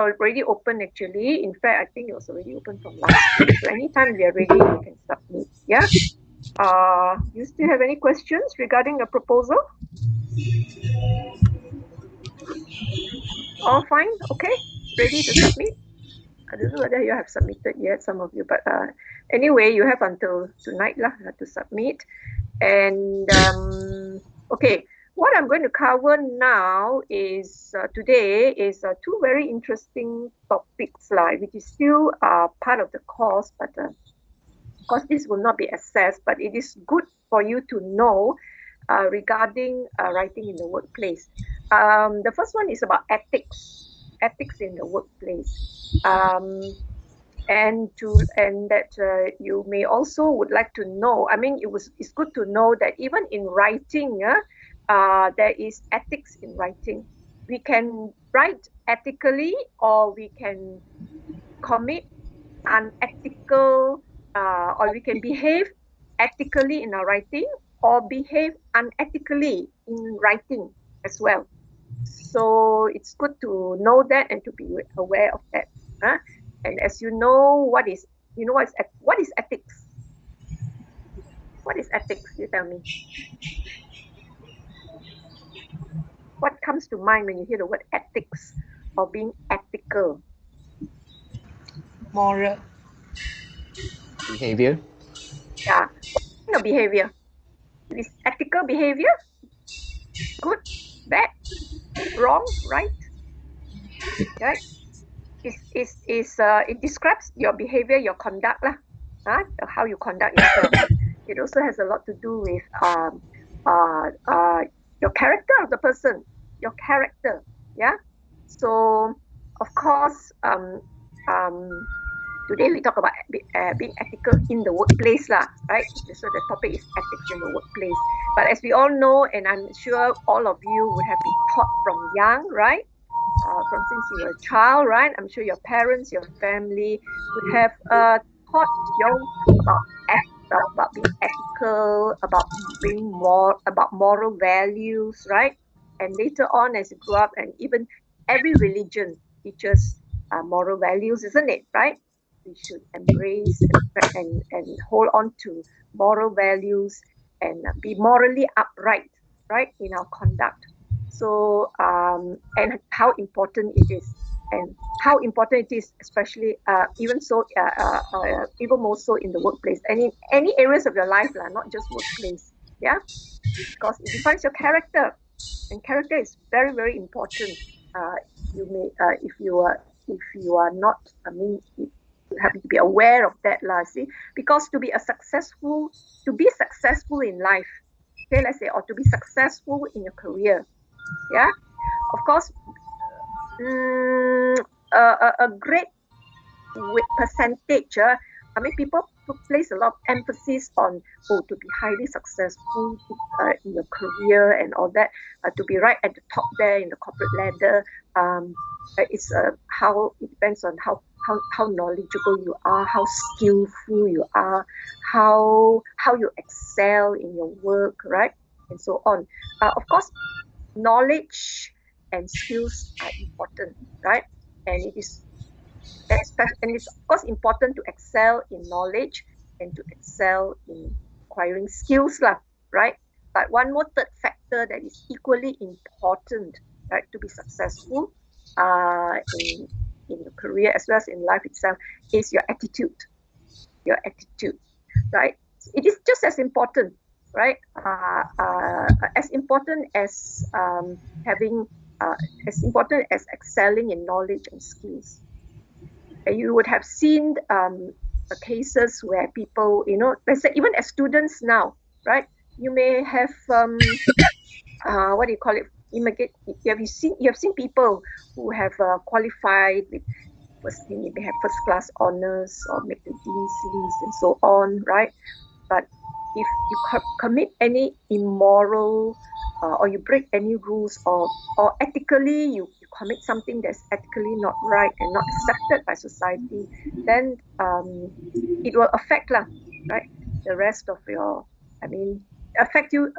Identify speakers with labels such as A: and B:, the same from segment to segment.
A: already open actually. In fact, I think it was already open from last week. So anytime we are ready, you can submit. Yeah. You still have any questions regarding the proposal? All fine. Okay. Ready to submit? I don't know whether you have submitted yet, some of you, but anyway, you have until tonight lah to submit. And okay, what I'm going to cover now is today is two very interesting topics lah, which is still part of the course, but of course this will not be assessed, but it is good for you to know regarding writing in the workplace. The first one is about ethics in the workplace. And that you may also would like to know. I mean, it's good to know that even in writing, there is ethics in writing. We can write ethically, or we can commit unethical, or we can behave ethically in our writing, or behave unethically in writing as well. So it's good to know that and to be aware of that. And as you know, what is ethics? What is ethics? You tell me. What comes to mind when you hear the word ethics or being ethical?
B: Moral.
C: Behavior.
A: Yeah. What kind of behavior? Is ethical behavior good, bad, wrong, right? Right? It describes your behavior, your conduct lah. How you conduct yourself. It also has a lot to do with your character of the person, your character. Yeah. So of course, today we talk about being ethical in the workplace lah, right? So the topic is ethics in the workplace. But as we all know, and I'm sure all of you would have been taught from young, right? From since you were a child, right? I'm sure your parents, your family would have taught you about being ethical, about being about moral values, right? And later on, as you grow up, and even every religion teaches moral values, isn't it? Right? We should embrace and hold on to moral values and be morally upright, right, in our conduct. So and how important it is, and how important it is, especially even more so in the workplace, any areas of your life, not just workplace. Yeah, because it defines your character, and character is very, very important. You may if you are not, I mean, you have to be aware of that, see, because to be successful in life, okay, let's say, or to be successful in your career, yeah, of course, a great percentage. I mean, people place a lot of emphasis on to be highly successful in your career and all that, to be right at the top there in the corporate ladder. It's how it depends on how knowledgeable you are, how skillful you are, how you excel in your work, right, and so on. Of course, knowledge and skills are important, right? And it's of course important to excel in knowledge and to excel in acquiring skills, right? But one more third factor that is equally important, right, to be successful in your career as well as in life itself, is your attitude. Your attitude, right? It is just as important, right? As important as as important as excelling in knowledge and skills. You would have seen cases where people, let's say even as students now, right? You may have what do you call it? You have seen people who have qualified with maybe have first class honors or make the dean's list and so on, right? But if you commit any immoral or you break any rules, or ethically you commit something that's ethically not right and not accepted by society, then it will affect right, the rest of your, I mean, affect you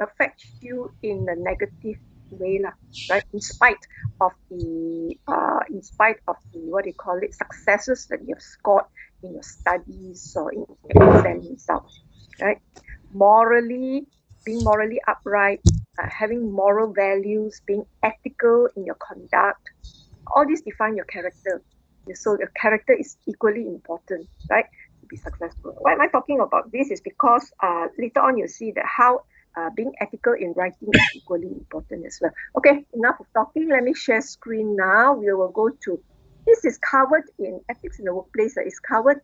A: in a negative way lah, right? In spite of the what do you call it, successes that you have scored in your studies or in your exam results, right? Being morally upright, having moral values, being ethical in your conduct, all these define your character. So your character is equally important, right, to be successful. Why am I talking about this? Is because later on you see that how being ethical in writing is equally important as well. Okay, enough of talking. Let me share screen now. We will go to, this is covered in Ethics in the Workplace. It's covered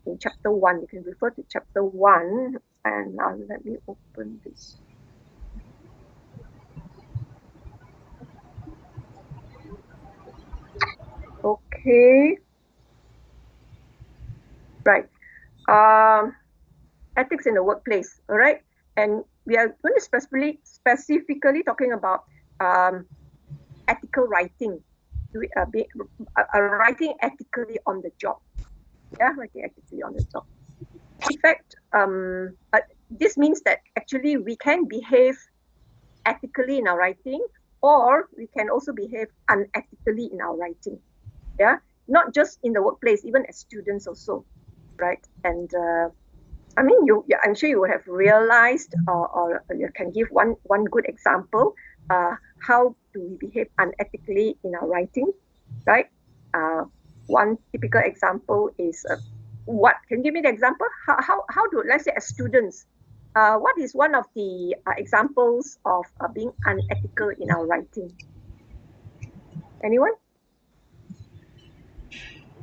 A: in chapter 1. You can refer to chapter 1. And now let me open this. Okay. Right. Ethics in the workplace. All right. And we are going to specifically talking about ethical writing, writing ethically on the job. Yeah, writing ethically on the job. In fact, this means that actually we can behave ethically in our writing, or we can also behave unethically in our writing. Yeah, not just in the workplace, even as students also, right? And I mean, I'm sure you would have realized, or you can give one good example. How do we behave unethically in our writing, right? One typical example is what? Can you give me the example? How do, let's say, as students, what is one of the examples of being unethical in our writing? Anyone?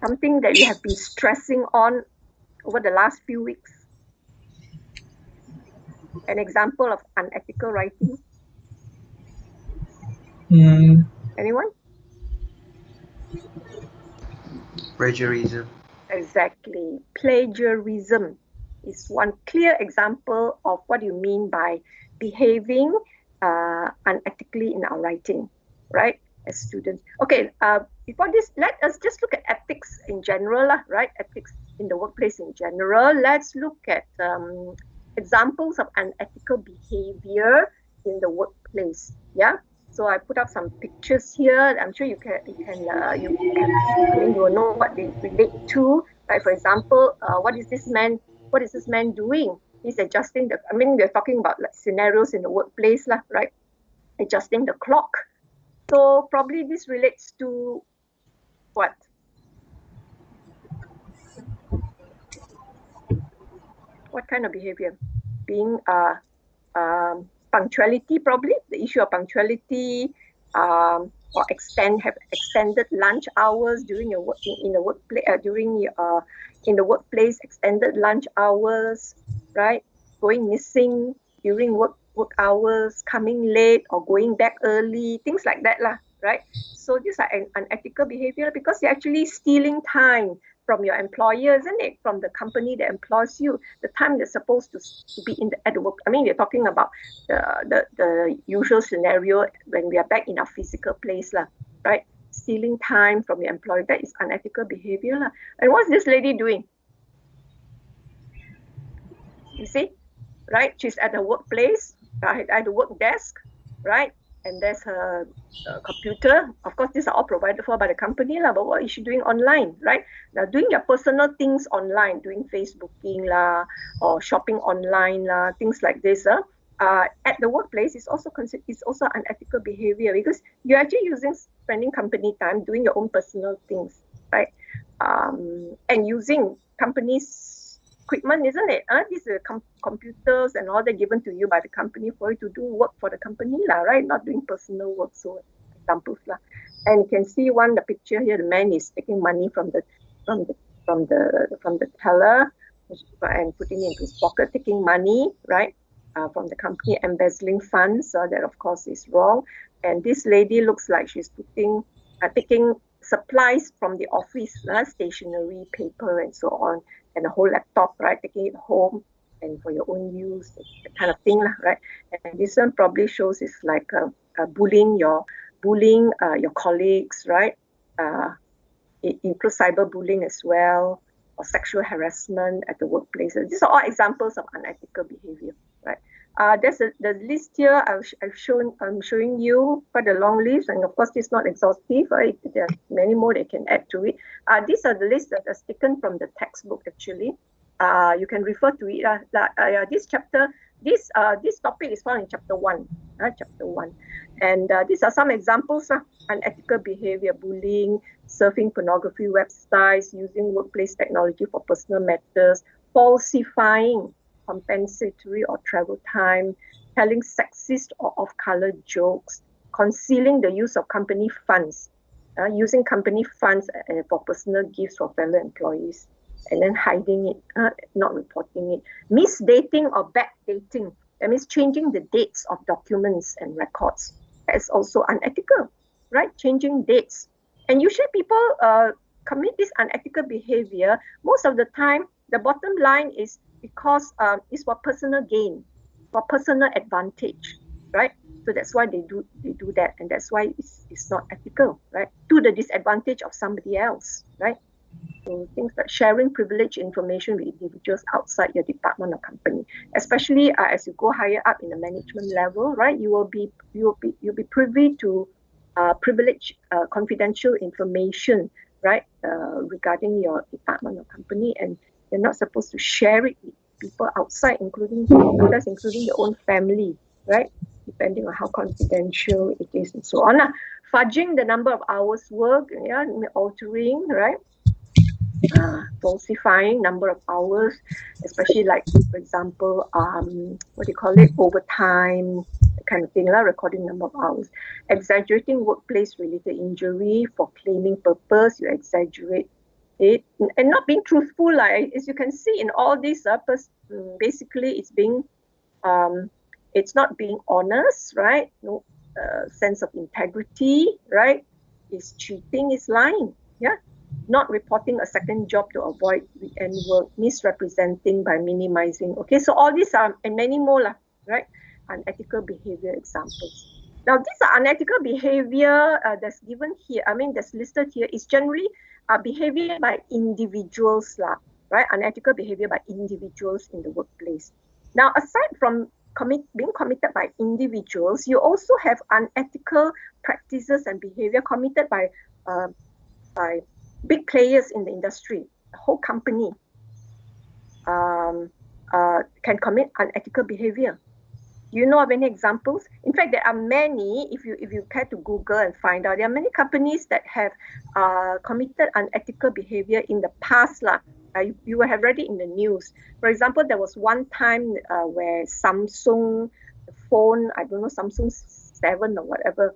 A: Something that you have been stressing on over the last few weeks? An example of unethical writing? Anyone?
B: Plagiarism.
A: Exactly. Plagiarism is one clear example of what you mean by behaving unethically in our writing, right? As students. Okay, before this, let us just look at ethics in general, right? Ethics in the workplace in general. Let's look at examples of unethical behavior in the workplace. Yeah. So I put up some pictures here. I'm sure you can I mean, you will know what they relate to. Right? For example, what is this man doing? He's adjusting the, I mean, we're talking about like scenarios in the workplace, lah, right? Adjusting the clock. So probably this relates to what? What kind of behavior? Being punctuality, probably the issue of punctuality, or have extended lunch hours during your work in the workplace, in the workplace, extended lunch hours, right? Going missing during work hours, coming late or going back early, things like that, lah, right? So these are unethical behavior because you're actually stealing time from your employer, isn't it? From the company that employs you, the time that's supposed to be at the work. I mean, we're talking about the usual scenario when we are back in our physical place, lah, right? Stealing time from your employer, that is unethical behavior, lah. And what's this lady doing? You see, right? She's at the workplace, at the work desk, right? And there's her computer. Of course, these are all provided for by the company, lah. But what is she doing online, right? Now, doing your personal things online, doing Facebooking lah, or shopping online lah, things like this. At the workplace is also unethical behavior because you're actually spending company time doing your own personal things, right? And using companies' equipment, isn't it? These are computers and all that given to you by the company for you to do work for the company, lah, right? Not doing personal work. So examples, lah. And you can see the picture here. The man is taking money from the teller and putting it into his pocket, taking money, right? From the company, embezzling funds. So that of course is wrong. And this lady looks like she's taking supplies from the office, stationery, paper, and so on, and a whole laptop, right? Taking it home and for your own use, that kind of thing, right? And this one probably shows it's like bullying your colleagues, right? It includes cyberbullying as well, or sexual harassment at the workplace. These are all examples of unethical behavior, right? There's the list here. I'm showing you quite a long list, and of course, this is not exhaustive. Right? There are many more they can add to it. These are the lists that are taken from the textbook. Actually, you can refer to it. This chapter, this topic is found in chapter 1. Chapter 1, and these are some examples. Unethical behavior, bullying, surfing pornography websites, using workplace technology for personal matters, falsifying compensatory or travel time, telling sexist or off-color jokes, concealing the use of company funds, using company funds for personal gifts for fellow employees, and then hiding it, not reporting it, misdating or backdating. That means changing the dates of documents and records. That is also unethical, right? Changing dates. And usually people commit this unethical behavior. Most of the time, the bottom line is because it's for personal gain, for personal advantage, right? So that's why they do that, and that's why it's not ethical, right? To the disadvantage of somebody else, right? So things like sharing privileged information with individuals outside your department or company, especially as you go higher up in the management level, right? You'll be privy to privileged confidential information, right? Regarding your department or company, and you're not supposed to share it with people outside, including others, including your own family, right? Depending on how confidential it is and so on. Fudging the number of hours worked, yeah, altering, right? Falsifying number of hours, especially like, for example, what do you call it, overtime, kind of thing, recording number of hours. Exaggerating workplace-related injury for claiming purpose, you exaggerate it, and not being truthful. Like, as you can see in all these, basically it's not being honest, right? No sense of integrity, right? It's cheating, it's lying, yeah? Not reporting a second job to avoid weekend work, misrepresenting by minimizing. Okay, so all these are, and many more, right? Unethical behavior examples. Now, these are unethical behavior that's given here. I mean, that's listed here is generally behavior by individuals, right? Unethical behavior by individuals in the workplace. Now, aside from being committed by individuals, you also have unethical practices and behavior committed by big players in the industry. The whole company can commit unethical behavior. Do you know of any examples? In fact, there are many. If you care to Google and find out, there are many companies that have committed unethical behavior in the past. You will have read it in the news. For example, there was one time where Samsung phone, I don't know, Samsung 7 or whatever,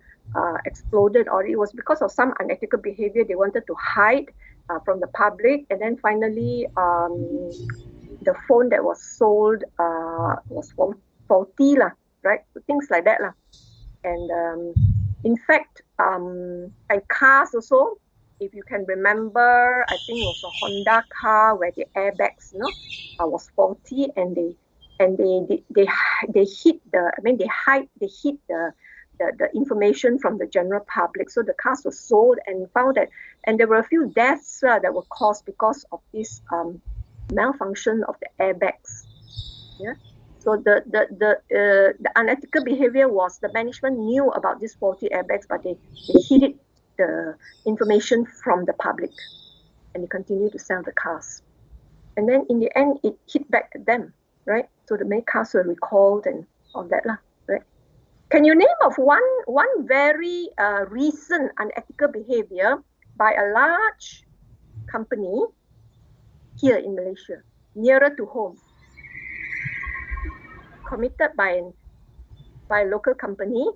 A: exploded, or it was because of some unethical behavior they wanted to hide from the public, and then finally the phone that was sold was faulty, right? So things like that. And in fact, and cars also, if you can remember, I think it was a Honda car where the airbags, was faulty, and they hid the information from the general public. So the cars were sold and found that, and there were a few deaths that were caused because of this malfunction of the airbags. Yeah. So the unethical behavior was the management knew about these faulty airbags, but they hid the information from the public, and they continued to sell the cars. And then in the end, it hit back at them, right? So the many cars were recalled and all that, right? Can you name of one very recent unethical behavior by a large company here in Malaysia, nearer to home, committed by a local company,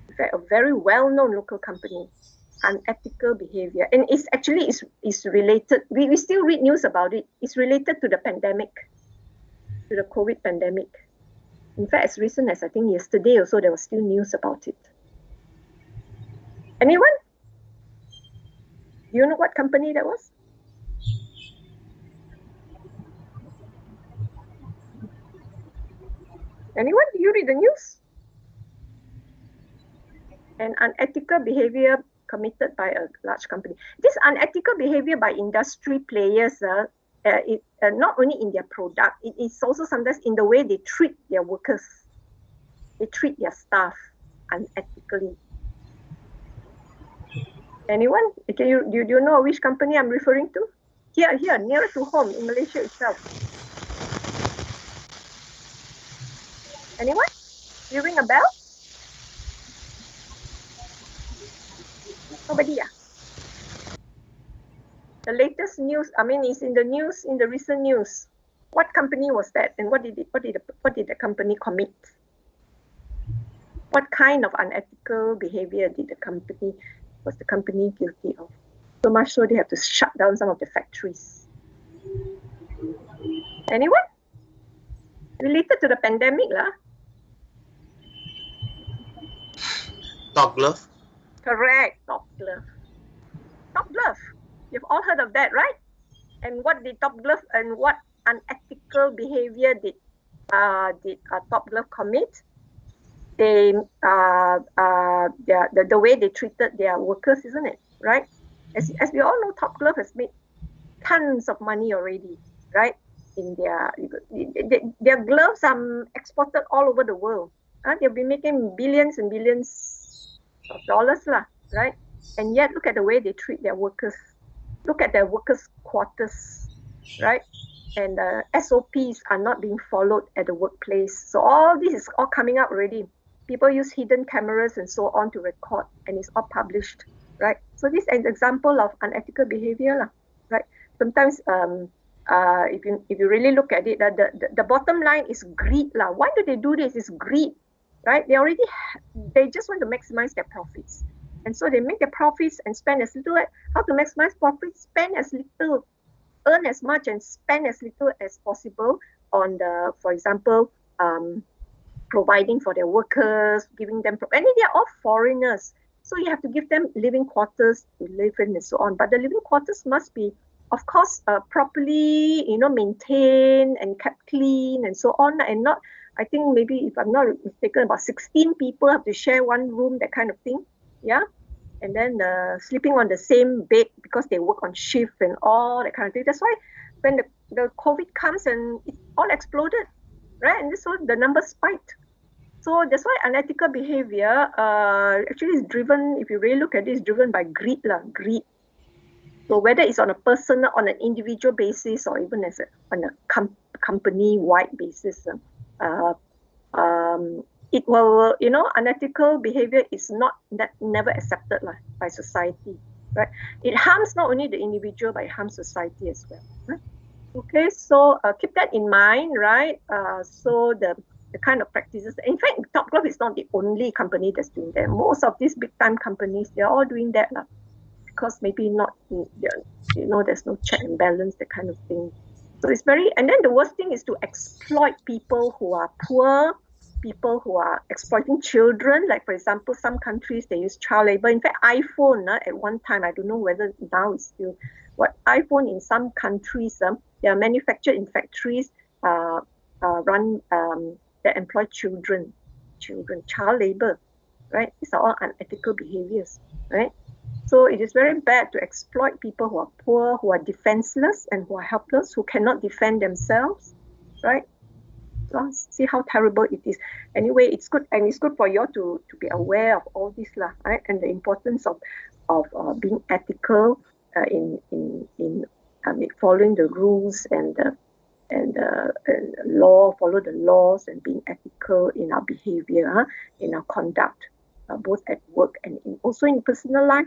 A: in fact, a very well-known local company, unethical behavior, and it's actually is related. We still read news about it. It's related to the pandemic, to the COVID pandemic. In fact, as recent as I think yesterday also, there was still news about it. Anyone? Do you know what company that was? Anyone? Do you read the news? An unethical behavior committed by a large company. This unethical behavior by industry players, not only in their product, it is also sometimes in the way they treat their workers. They treat their staff unethically. Anyone? Do you know which company I'm referring to? Here, nearer to home in Malaysia itself. Anyone? You ring a bell? Nobody, yeah. The latest news, I mean, is in the news, in the recent news. What company was that, and what did the company commit? What kind of unethical behavior was the company guilty of? So much so they have to shut down some of the factories. Anyone? Related to the pandemic, lah?
B: Top glove.
A: Correct, top glove. Top glove. You've all heard of that, right? And what did top glove and what unethical behavior did top glove commit? They the way they treated their workers, isn't it? Right? As we all know, top glove has made tons of money already, right? In their gloves are exported all over the world. They'll be making billions and billions of dollars, lah, right? And yet, look at the way they treat their workers. Look at their workers' quarters, right? And SOPs are not being followed at the workplace. So all this is all coming up already. People use hidden cameras and so on to record, and it's all published, right? So this is an example of unethical behavior, lah, right? Sometimes, if you really look at it, the bottom line is greed, lah. Why do they do this? It's greed, right? They just want to maximize their profits, and so they make their profits and spend as little. How to maximize profits? Spend as little, earn as much, and spend as little as possible on for example, providing for their workers, giving them, and they're all foreigners. So you have to give them living quarters to live in and so on. But the living quarters must be, of course, properly, maintained and kept clean and so on. And not, I think maybe if I'm not mistaken, about 16 people have to share one room, that kind of thing. Yeah. And then sleeping on the same bed because they work on shift and all that kind of thing. That's why when the COVID comes and it all exploded, right? And so the numbers spiked. So that's why unethical behavior actually is driven, if you really look at it, is driven by greed. Greed. So whether it's on a personal, on an individual basis, or even on a company-wide basis, it will, unethical behavior is never accepted by society, right? It harms not only the individual, but it harms society as well. Right? Okay, so keep that in mind, right? So the kind of practices. In fact, Top Glove is not the only company that's doing that. Most of these big-time companies, they're all doing that, because maybe not, there's no check and balance, that kind of thing. So it's and then the worst thing is to exploit people who are poor, people who are exploiting children. Like, for example, some countries, they use child labor. In fact, iPhone, at one time, I don't know whether now it's still, iPhone in some countries, they are manufactured in factories that employ children, child labor, right? These are all unethical behaviors, right? So it is very bad to exploit people who are poor, who are defenseless, and who are helpless, who cannot defend themselves, right? So see how terrible it is. Anyway, it's good, and it's good for you to be aware of all this, right? And the importance of being ethical in following the rules and law, follow the laws, and being ethical in our behavior, in our conduct, both at work and also in personal life,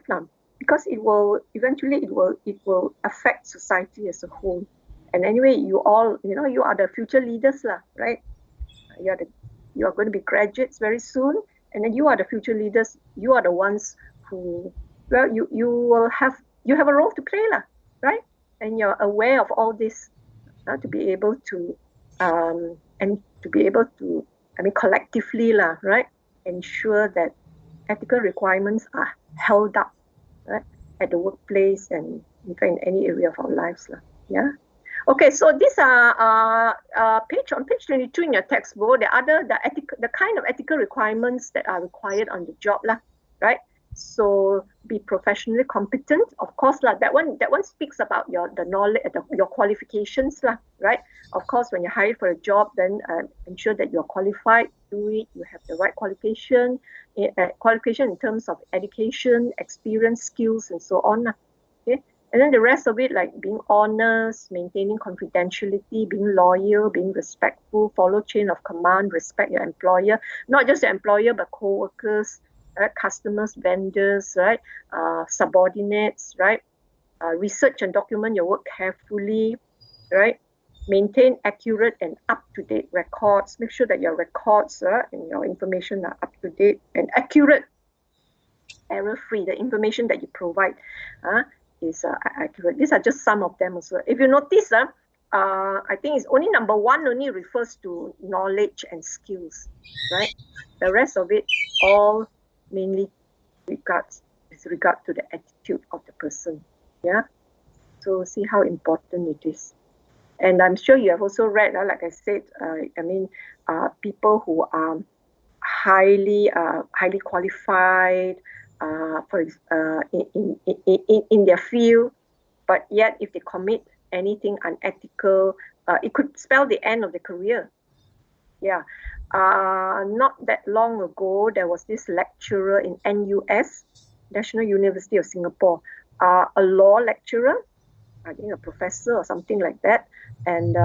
A: because it will affect society as a whole. And anyway, you all, you are the future leaders, right? You are going to be graduates very soon, and then you are the future leaders. You are the ones who, well, you have a role to play, right? And you're aware of all this, to be able to collectively, right, ensure that ethical requirements are held up, right, at the workplace and in any area of our lives, yeah. Okay, so these are on page 22 in your textbook. The kind of ethical requirements that are required on the job, right? So be professionally competent, of course lah. That one speaks about the knowledge, your qualifications lah, right? Of course, when you're hired for a job, then ensure that you're qualified, do it, you have the right qualification in terms of education, experience, skills, and so on lah. Okay, and then the rest of it, like being honest, maintaining confidentiality, being loyal, being respectful, follow chain of command, respect your employer, not just your employer, but co-workers, right? Customers, vendors, right? Subordinates, right? Research and document your work carefully, right? Maintain accurate and up-to-date records. Make sure that your records and your information are up-to-date and accurate, error-free. The information that you provide is accurate. These are just some of them also. If you notice, I think it's only number 1 only refers to knowledge and skills, right? The rest of it all mainly with regard to the attitude of the person. Yeah. So see how important it is. And I'm sure you have also read, like I said, people who are highly qualified in their field, but yet if they commit anything unethical, it could spell the end of the career. Yeah. Not that long ago, there was this lecturer in NUS, National University of Singapore, a law lecturer, I think a professor or something like that. And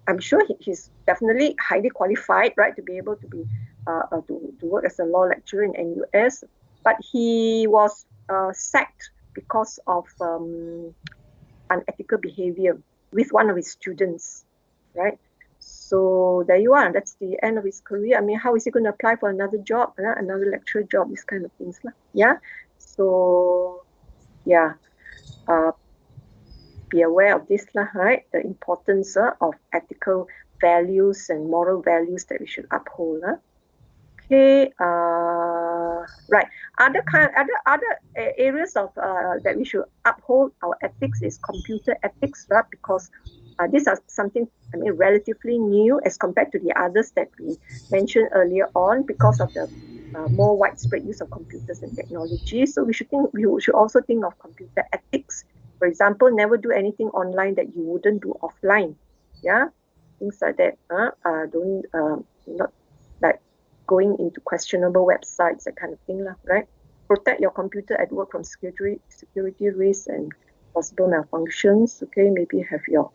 A: I'm sure he's definitely highly qualified, right, to be able to be to work as a law lecturer in NUS. But he was sacked because of unethical behavior with one of his students, right? So there you are. That's the end of his career. I mean, how is he going to apply for another job, another lecturer job, this kind of things, yeah. So yeah, be aware of this, right? The importance of ethical values and moral values that we should uphold. Okay, right. Other areas of that we should uphold our ethics is computer ethics, right? Because these are something, relatively new as compared to the others that we mentioned earlier on, because of the more widespread use of computers and technology. So we should also think of computer ethics. For example, never do anything online that you wouldn't do offline. Yeah, things like that. Don't not like going into questionable websites, that kind of thing, right? Protect your computer at work from security risks and possible malfunctions. Okay, maybe have your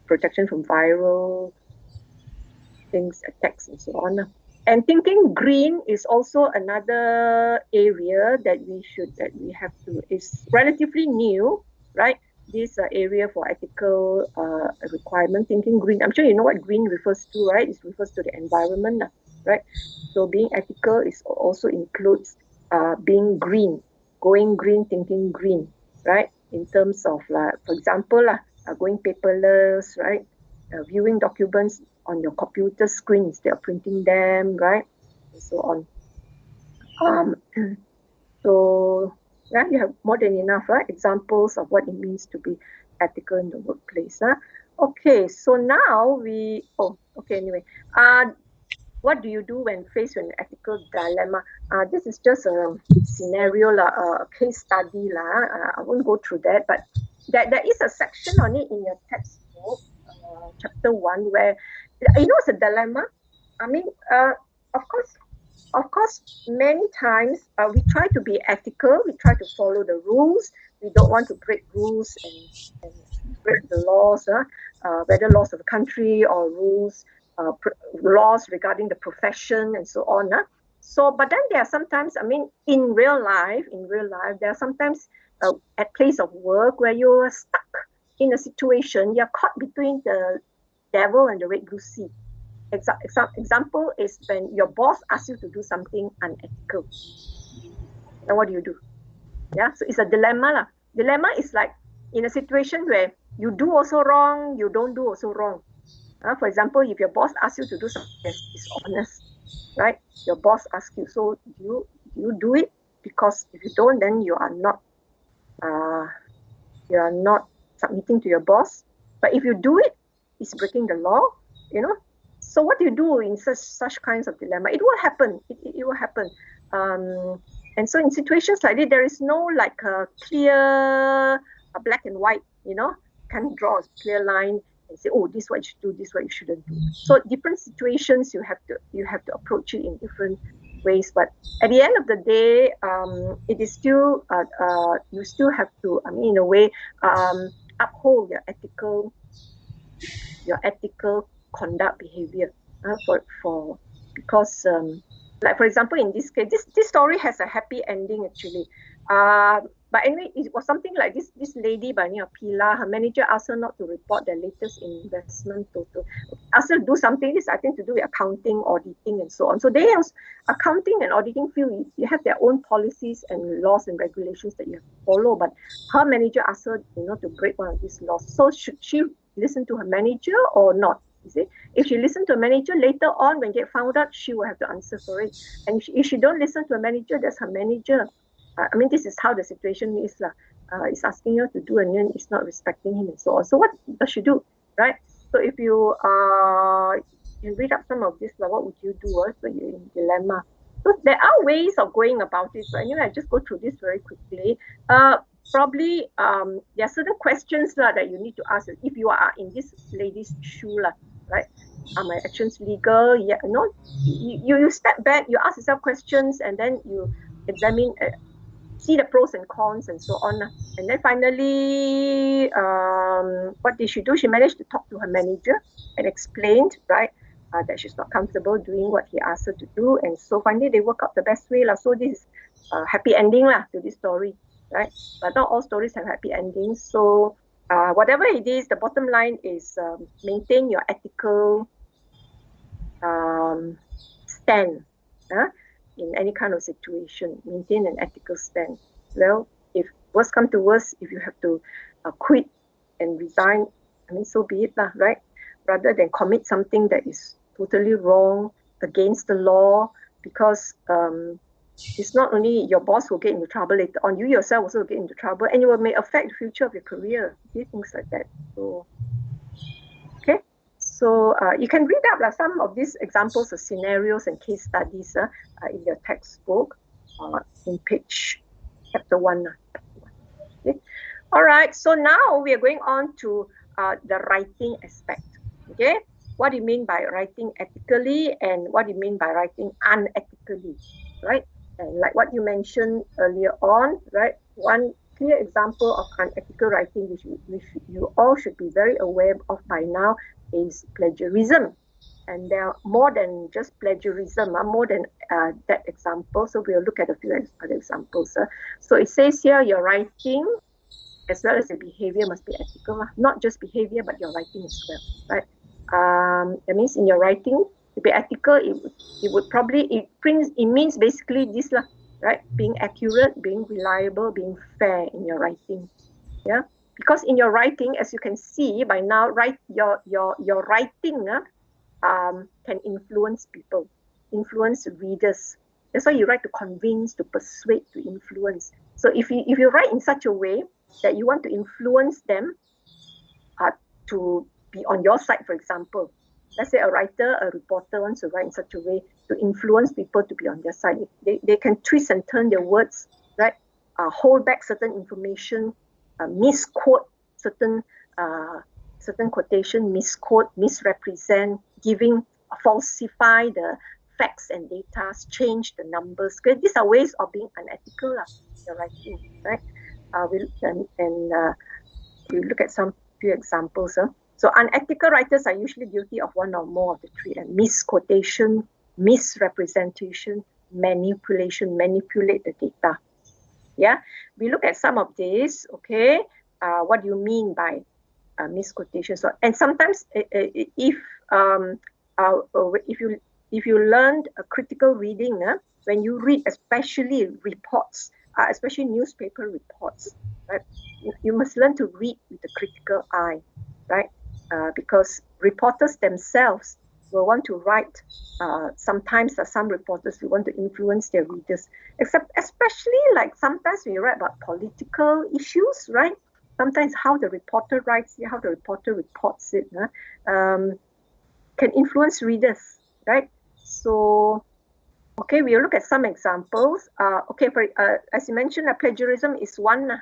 A: protection from viral things, attacks, and so on. And thinking green is also another area that is relatively new, right? This area for ethical requirement, thinking green. I'm sure you know what green refers to, right? It refers to the environment, right? So being ethical also includes being green, going green, thinking green, right? In terms of, for example, going paperless, right? Viewing documents on your computer screen instead of printing them, right? And so on. So yeah, you have more than enough, right? Examples of what it means to be ethical in the workplace. Okay, so now anyway. What do you do when faced with an ethical dilemma? This is just a scenario, a case study. I won't go through that, but there is a section on it in your textbook, chapter 1, where, it's a dilemma. Of course, many times we try to be ethical, we try to follow the rules, we don't want to break rules and break the laws, whether laws of the country or laws regarding the profession and so on. So, but then there are sometimes, in real life, there are sometimes at place of work where you are stuck in a situation, you're caught between the devil and the red blue sea. Example is when your boss asks you to do something unethical. Then what do you do? Yeah, so it's a dilemma. Dilemma is like in a situation where you do also wrong, you don't do also wrong. For example, if your boss asks you to do something that's dishonest, right? Your boss asks you, so do you do it? Because if you don't, then you are not submitting to your boss. But if you do it, it's breaking the law, So what do you do in such kinds of dilemma? It will happen. It will happen. And so in situations like this, there is no like a clear black and white, can't draw a clear line and say, oh, this is what you should do, this is what you shouldn't do. So different situations, you have to approach it in different ways. But at the end of the day, it is still you still have to, in a way, uphold your ethical conduct behavior because like for example in this case, this story has a happy ending actually. But anyway, it was something like this lady by the name of Pila. Her manager asked her not to report the latest investment total. Asked her to do something. This I think to do with accounting, auditing, and so on. So they have accounting and auditing field. You have their own policies and laws and regulations that you have to follow. But her manager asked her, to break one of these laws. So should she listen to her manager or not? You see, if she listen to a manager later on, when get found out, she will have to answer for it. And if she don't listen to a manager, that's her manager. This is how the situation is. It's asking you to do and then it's not respecting him and so on. So what does she do, right? So if you read up some of this, what would you do? So you're in dilemma. So there are ways of going about it. So anyway, I just go through this very quickly. Probably there are certain questions that you need to ask if you are in this lady's shoe, right? Are my actions legal? Yeah, you step back, you ask yourself questions, and then you examine, see the pros and cons and so on. And then finally, what did she do? She managed to talk to her manager and explained, right, that she's not comfortable doing what he asked her to do. And so finally, they work out the best way. So this is a happy ending to this story, right? But not all stories have happy endings. So whatever it is, the bottom line is maintain your ethical stand. In any kind of situation, maintain an ethical stand. Well, if worst come to worst, if you have to quit and resign, so be it, right? Rather than commit something that is totally wrong, against the law, because it's not only your boss will get into trouble later on, you yourself also will get into trouble, and it may affect the future of your career, things like that. So, okay. So you can read up some of these examples of scenarios and case studies in your textbook in page chapter 1. Okay. All right. So now we are going on to the writing aspect. Okay. What do you mean by writing ethically and what do you mean by writing unethically, right? And like what you mentioned earlier on, right? One clear example of unethical writing, which you all should be very aware of by now, is plagiarism. And there are more than just plagiarism, more than that example. So we'll look at a few other examples. So it says here, your writing as well as your behavior must be ethical, not just behavior, but your writing as well, right? That means in your writing, to be ethical, it means basically this, right? Being accurate, being reliable, being fair in your writing. Yeah, because in your writing, as you can see by now, your writing can influence people, influence readers. That's why you write to convince, to persuade, to influence. So if you write in such a way that you want to influence them to be on your side, for example, let's say a reporter wants to write in such a way to influence people to be on their side. They can twist and turn their words, right? Hold back certain information, misquote certain quotation, misquote, misrepresent, falsify the facts and data, change the numbers. Okay? These are ways of being unethical in your writing, right? We look at some few examples. So unethical writers are usually guilty of one or more of the three: misquotation, misrepresentation, manipulation, manipulate the data. Yeah, we look at some of these. Okay, what do you mean by misquotation? So, and sometimes if you learned a critical reading, when you read, especially reports, especially newspaper reports, right? You must learn to read with a critical eye, right? Because reporters themselves will want to write. Sometimes some reporters will want to influence their readers, especially like sometimes when you write about political issues, right? Sometimes how the reporter writes it, how the reporter reports it, can influence readers, right? So Okay, we'll look at some examples. Okay, as you mentioned, plagiarism is one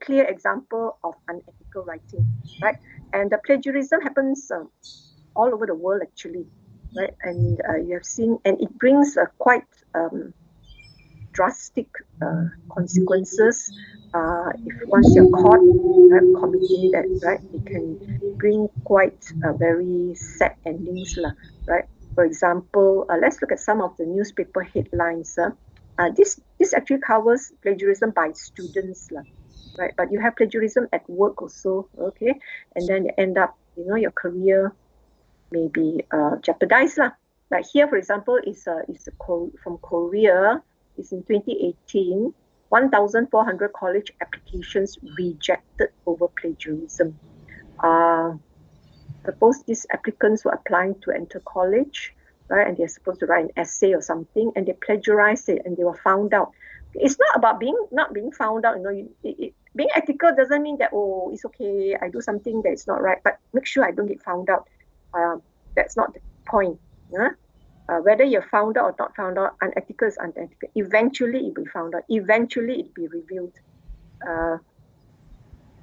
A: clear example of unethical writing, right? And the plagiarism happens all over the world, actually, right? And you have seen, and it brings quite drastic consequences. If once you're caught committing that, right, it can bring quite very sad endings, right? For example, let's look at some of the newspaper headlines. This actually covers plagiarism by students, right? But you have plagiarism at work also, okay? And then you end up, your career may be jeopardized, lah. Like here, for example, is from Korea. It's in 2018. 1,400 college applications rejected over plagiarism. Suppose these applicants were applying to enter college, right? And they're supposed to write an essay or something, and they plagiarized it, and they were found out. It's not about not being found out. Being ethical doesn't mean that, oh, it's okay, I do something that is not right, but make sure I don't get found out. That's not the point. Whether you're found out or not found out, unethical is unethical. Eventually, it will be found out. Eventually, it will be revealed.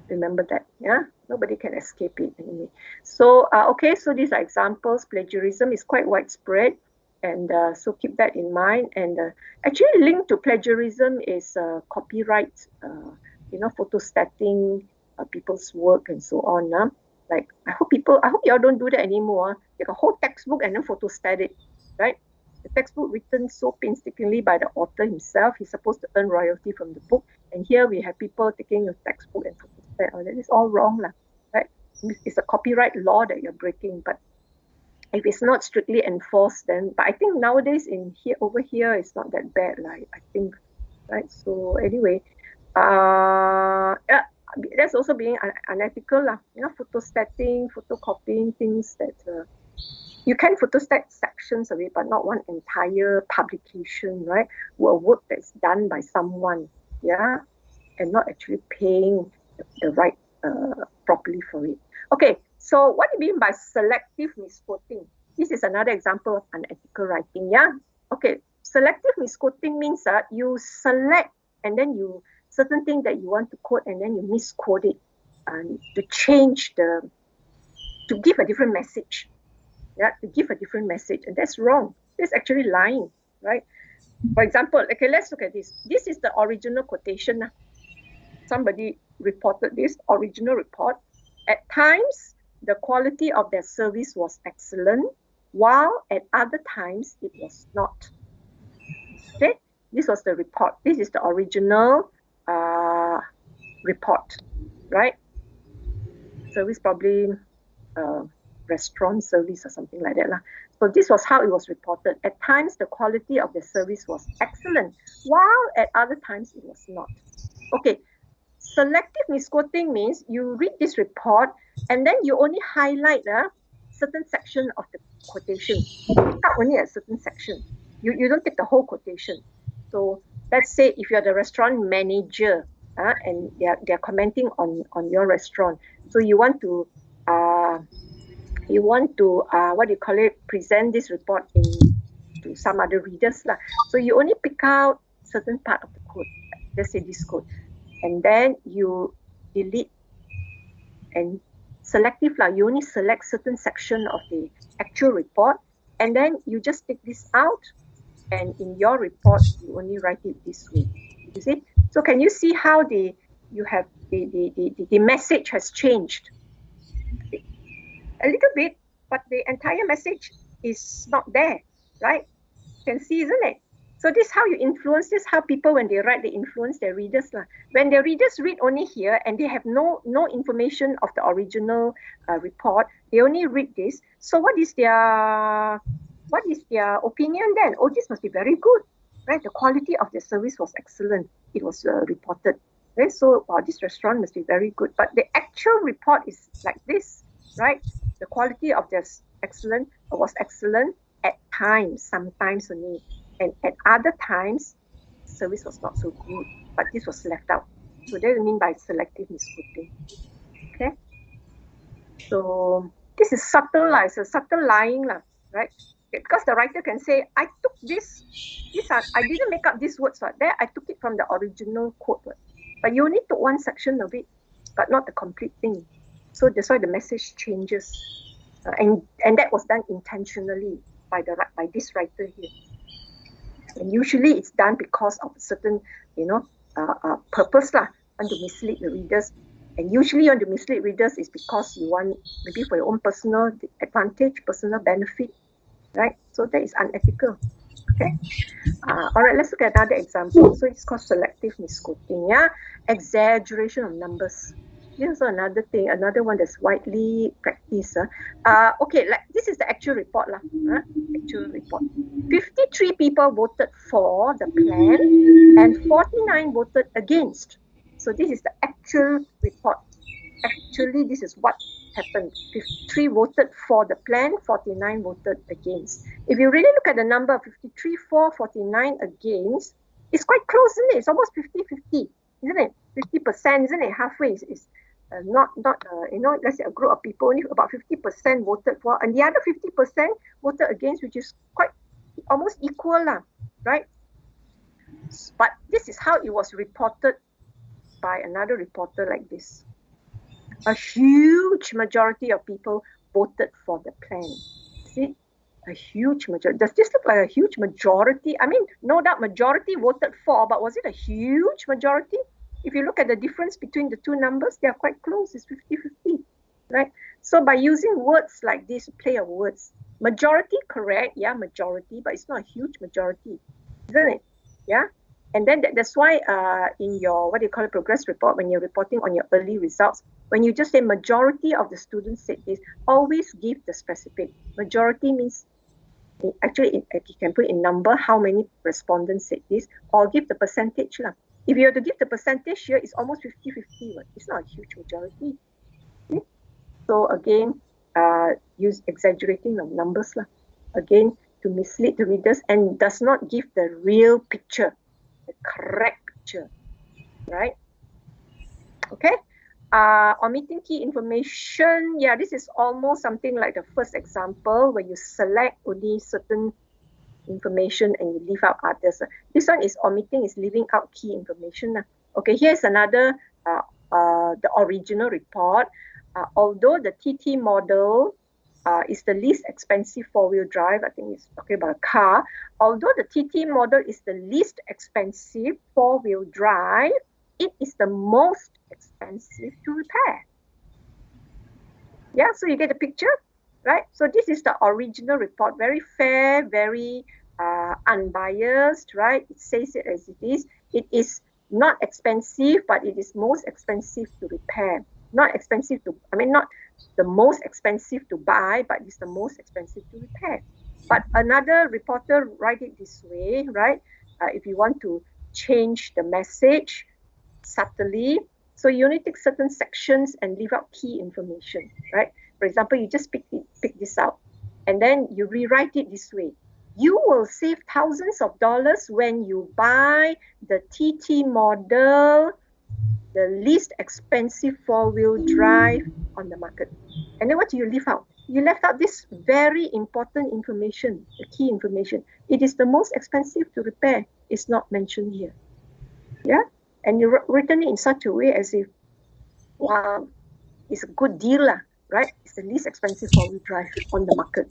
A: Remember that, yeah? Nobody can escape it anyway. So, okay, so these are examples. Plagiarism is quite widespread, and so keep that in mind. And actually linked to plagiarism is copyright, photostating people's work and so on. Like, I hope y'all don't do that anymore. Take a whole textbook and then photostat it, right? The textbook written so painstakingly by the author himself. He's supposed to earn royalty from the book. And here we have people taking a textbook and photostat. That is all wrong, right? It's a copyright law that you're breaking. But if it's not strictly enforced, then, but I think nowadays over here, it's not that bad, I think, right? So anyway, that's also being unethical, photostating, photocopying things that you can photostat sections of it, but not one entire publication, right? A work that's done by someone, yeah, and not actually paying the right properly for it. Okay, so what do you mean by selective misquoting? This is another example of unethical writing, yeah? Okay, selective misquoting means that you select and then you certain thing that you want to quote and then you misquote it to change to give a different message. Yeah, to give a different message, and that's wrong. That's actually lying, right? For example, okay, let's look at this. This is the original quotation. Somebody reported this original report. At times, the quality of their service was excellent, while at other times it was not. Okay, this was the report. This is the original report, right? Service probably restaurant service or something like that. So this was how it was reported. At times, the quality of the service was excellent, while at other times it was not. Okay, selective misquoting means you read this report and then you only highlight a certain section of the quotation. You pick up only a certain section. You don't take the whole quotation. So let's say if you're the restaurant manager and they're commenting on your restaurant, so you want to what do you call it, present this report to some other readers. So you only pick out certain part of the code, let's say this code, and then you delete and selective. You only select certain section of the actual report, and then you just take this out, and in your report, you only write it this way. You see? So can you see how the message has changed? A little bit, but the entire message is not there, right? You can see, isn't it? So this is how you influence. This is how people, when they write, they influence their readers. When their readers read only here and they have no information of the original report, they only read this. So what is their opinion then? Oh, this must be very good, right? The quality of the service was excellent. It was reported. Okay, so wow, this restaurant must be very good. But the actual report is like this, right? The quality of their was excellent at times, sometimes only, and at other times, service was not so good. But this was left out. So that I mean by selective misquoting. Okay. So this is subtle, it's a subtle lying, right? because the writer can say, I took this, I didn't make up these words, right? There I took it from the original quote, right? But you only took one section of it, but not the complete thing. So that's why the message changes. And that was done intentionally by this writer here. And usually it's done because of a certain, purpose lah, want to mislead the readers. And usually you want to mislead readers is because you want, maybe for your own personal advantage, personal benefit, right? So that is unethical. Okay. All right, let's look at another example. So it's called selective misquoting. Yeah, exaggeration of numbers. Here's another thing, another one that's widely practiced. Okay, like this is the actual report lah. Actual report. 53 people voted for the plan and 49 voted against. So this is the actual report. Actually, this is what happened. 53 voted for the plan, 49 voted against. If you really look at the number, 53 for, 49 against, it's quite close, isn't it? It's almost 50-50, isn't it? 50%, isn't it? Halfway is not let's say a group of people, only about 50% voted for, and the other 50% voted against, which is quite almost equal lah, right? But this is how it was reported by another reporter like this. A huge majority of people voted for the plan. See, a huge majority. Does this look like a huge majority? I mean, no doubt majority voted for, but was it a huge majority? If you look at the difference between the two numbers, they are quite close. It's 50-50, right? So by using words like this, play of words, majority, correct, yeah, majority, but it's not a huge majority, isn't it? Yeah. And then that's why in your, progress report, when you're reporting on your early results, when you just say majority of the students said this, always give the specific. Majority means, actually, you can put in number how many respondents said this, or give the percentage lah. If you have to give the percentage here, it's almost 50-50. Right? It's not a huge majority. Okay? So again, use exaggerating of numbers lah. Again, to mislead the readers and does not give the real picture, the correct picture, right? Okay. Omitting key information. Yeah, this is almost something like the first example where you select only certain information and you leave out others. This one is omitting, is leaving out key information. Okay, here's another, the original report. Although the TT model is the least expensive four-wheel drive, I think it's talking about a car. Although the TT model is the least expensive four-wheel drive, it is the most expensive to repair. Yeah, so you get the picture, right? So this is the original report, very fair, very unbiased, right? It says it as it is. It is not expensive, but it is most expensive to repair. Not expensive to, not the most expensive to buy, but it's the most expensive to repair. But another reporter write it this way, right? If you want to change the message subtly, so you only take certain sections and leave out key information, right? For example, you just pick this out, and then you rewrite it this way. You will save thousands of dollars when you buy the TT model, the least expensive four-wheel drive on the market. And then what do you leave out? You left out this very important information, the key information. It is the most expensive to repair. It's not mentioned here. Yeah? And you written it in such a way as if, wow, it's a good deal, right? It's the least expensive four-wheel drive on the market.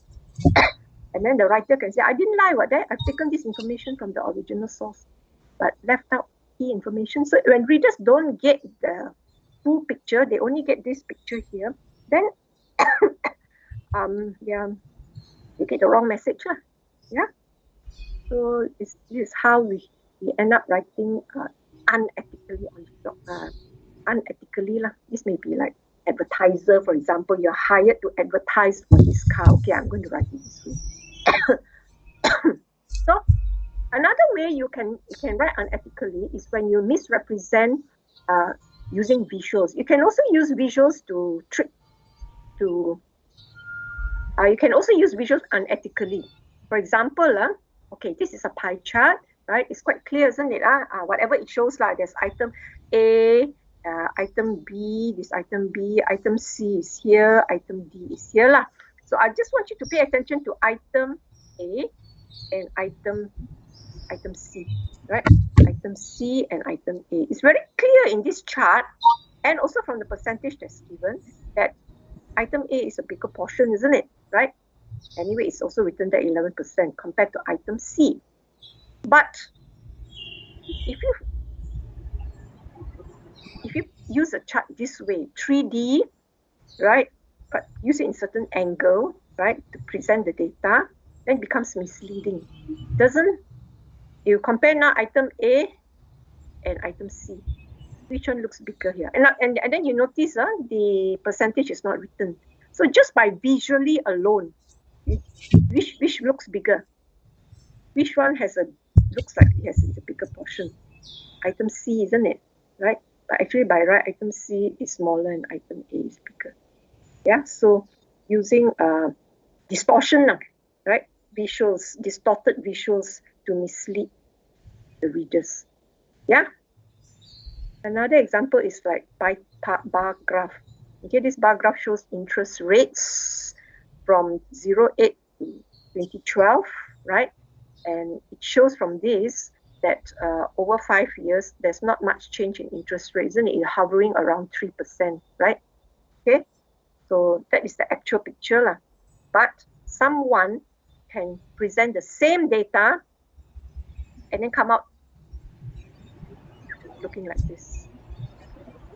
A: And then the writer can say, I didn't lie about that. I've taken this information from the original source, but left out key information. So when readers don't get the full picture, they only get this picture here, then you get the wrong message. Yeah. So this is how we end up writing unethically on the blog. Unethically. This may be like advertiser, for example. You're hired to advertise for this car. Okay, I'm going to write it this way. So another way you can write unethically is when you misrepresent using visuals. You can also use visuals to trick to. You can also use visuals unethically. For example, okay, this is a pie chart, right? It's quite clear, isn't it? Whatever it shows, there's item A, item B, this item B, item C is here, item D is here. So I just want you to pay attention to item A and item C, right? Item C and item A. It's very clear in this chart and also from the percentage that's given that item A is a bigger portion, isn't it? Right? Anyway, it's also written that 11% compared to item C. But if you use a chart this way, 3D, right? But use it in certain angle, right, to present the data, then it becomes misleading. Doesn't you compare now item A and item C? Which one looks bigger here? And then you notice the percentage is not written. So just by visually alone, which looks bigger? Which one looks like it has a bigger portion? Item C, isn't it? Right? But actually by right, item C is smaller and item A is bigger. Yeah, so using distortion, right? Visuals, distorted visuals to mislead the readers. Yeah. Another example is like bar graph. Okay, this bar graph shows interest rates from 08 to 2012, right? And it shows from this that over 5 years, there's not much change in interest rate, isn't it? It's hovering around 3%, right? Okay, so that is the actual picture. But someone can present the same data and then come out looking like this.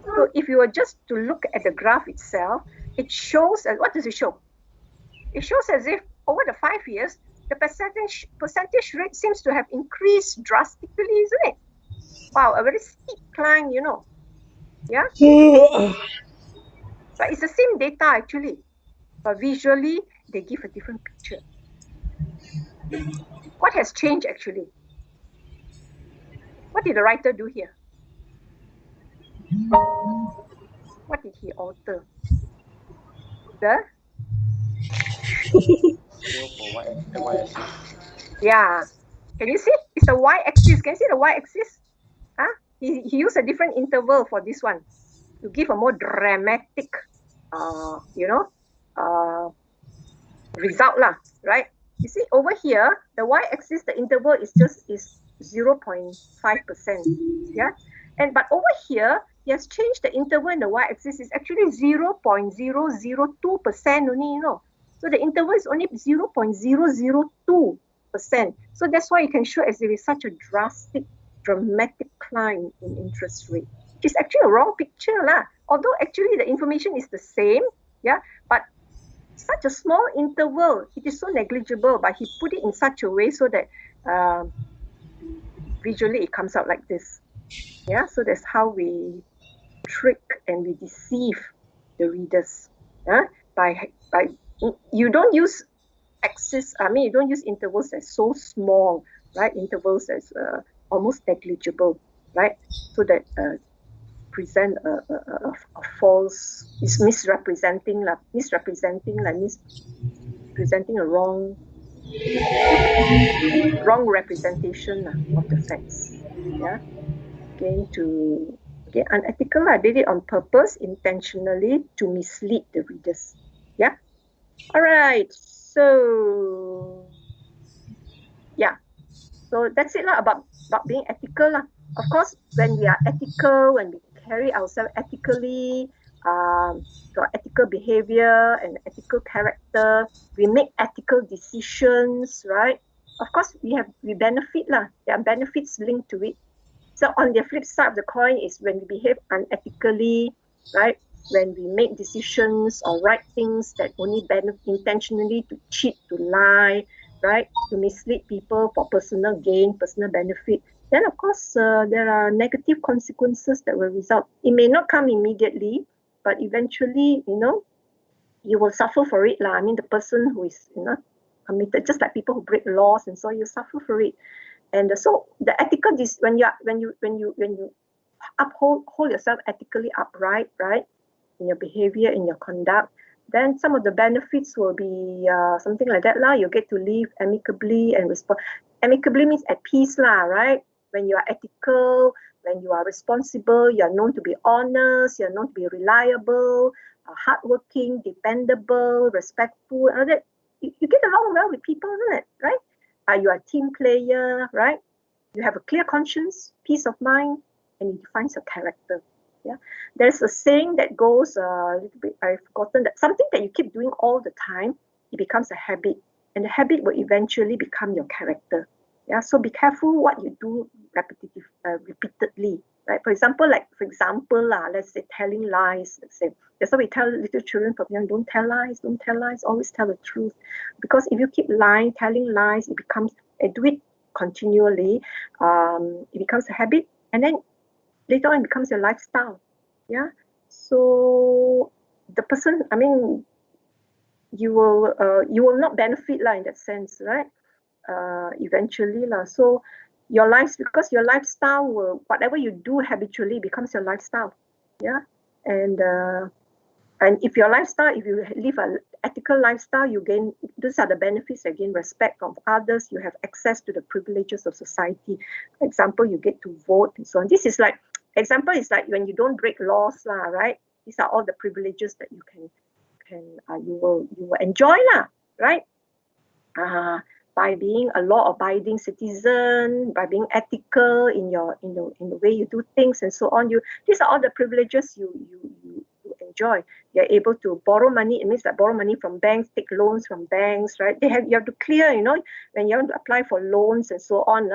A: So if you were just to look at the graph itself, it shows, what does it show? It shows as if over the 5 years, the percentage rate seems to have increased drastically, isn't it? Wow, a very steep climb, Yeah. But it's the same data actually, but visually they give a different picture. What has changed actually? What did the writer do here? What did he alter? The
B: Zero for the y-axis.
A: Yeah. Can you see? It's the y-axis. Can you see the y-axis? He used a different interval for this one to give a more dramatic, result lah, right? You see over here, the y-axis, the interval is 0.5%. Yeah, but over here, he has changed the interval in the y-axis. It's actually 0.002% only, So the interval is only 0.002%. So that's why you can show as there is such a dramatic climb in interest rate, which is actually a wrong picture lah. Although actually the information is the same, yeah, but such a small interval, it is so negligible, but he put it in such a way so that visually it comes out like this. Yeah, so that's how we trick and we deceive the readers. Yeah, by you don't use you don't use intervals that's so small, right? Intervals that's almost negligible, right? So that present a false, is misrepresenting a wrong representation of the facts. Yeah, unethical. I did it on purpose, intentionally, to mislead the readers. Yeah. All right. So yeah. So that's it about being ethical. Of course, when we are ethical, when we carry ourselves ethically, our ethical behavior and ethical character, we make ethical decisions, right? Of course, we benefit lah. There are benefits linked to it. So on the flip side of the coin is when we behave unethically, right? When we make decisions or write things that only intentionally to cheat, to lie, right? To mislead people for personal gain, personal benefit. Then of course there are negative consequences that will result. It may not come immediately, but eventually, you will suffer for it lah. I mean, the person who is, committed, just like people who break laws, and so you suffer for it. And so the ethical, when you hold yourself ethically upright, right, in your behavior, in your conduct, then some of the benefits will be something like that lah. You get to live amicably and amicably means at peace lah, right? When you are ethical, when you are responsible, you are known to be honest, you are known to be reliable, hardworking, dependable, respectful, and all that. you get along well with people, isn't it? Right? You are a team player, right? You have a clear conscience, peace of mind, and it defines your character. Yeah, there's a saying that goes a little bit. I've forgotten that something that you keep doing all the time, it becomes a habit, and the habit will eventually become your character. Yeah, so be careful what you do repeatedly. Right? For example, let's say telling lies. Let's say that's why we tell little children from young, don't tell lies, don't tell lies, always tell the truth. Because if you keep lying, telling lies, it becomes, do it continually, it becomes a habit, and then later on it becomes your lifestyle. Yeah. So the person, I mean, you will not benefit lah in that sense, right? Eventually lah. So your life, because your lifestyle will, whatever you do habitually becomes your lifestyle. Yeah. And if your lifestyle, if you live an ethical lifestyle, you gain, these are the benefits. Again, respect from others, you have access to the privileges of society. For example, you get to vote and so on. This is like, example is like when you don't break laws lah, right? These are all the privileges that you will enjoy lah, right? By being a law-abiding citizen, by being ethical in the way you do things and so on. These are all the privileges you enjoy. You're able to borrow money. It means that borrow money from banks, take loans from banks, right? You have to clear, when you want to apply for loans and so on.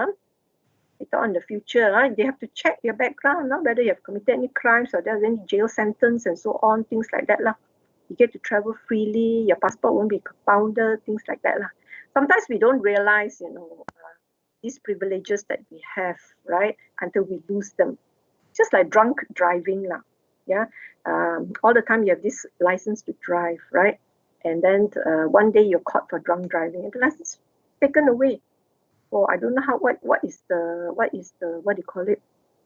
A: Later on in the future, right? They have to check your background, whether you have committed any crimes or there's any jail sentence and so on, things like that. You get to travel freely, your passport won't be compounded, things like that. Sometimes we don't realize, these privileges that we have, right, until we lose them. Just like drunk driving. Yeah. All the time you have this license to drive, right? And then one day you're caught for drunk driving and the license is taken away. I don't know what is the what do you call it?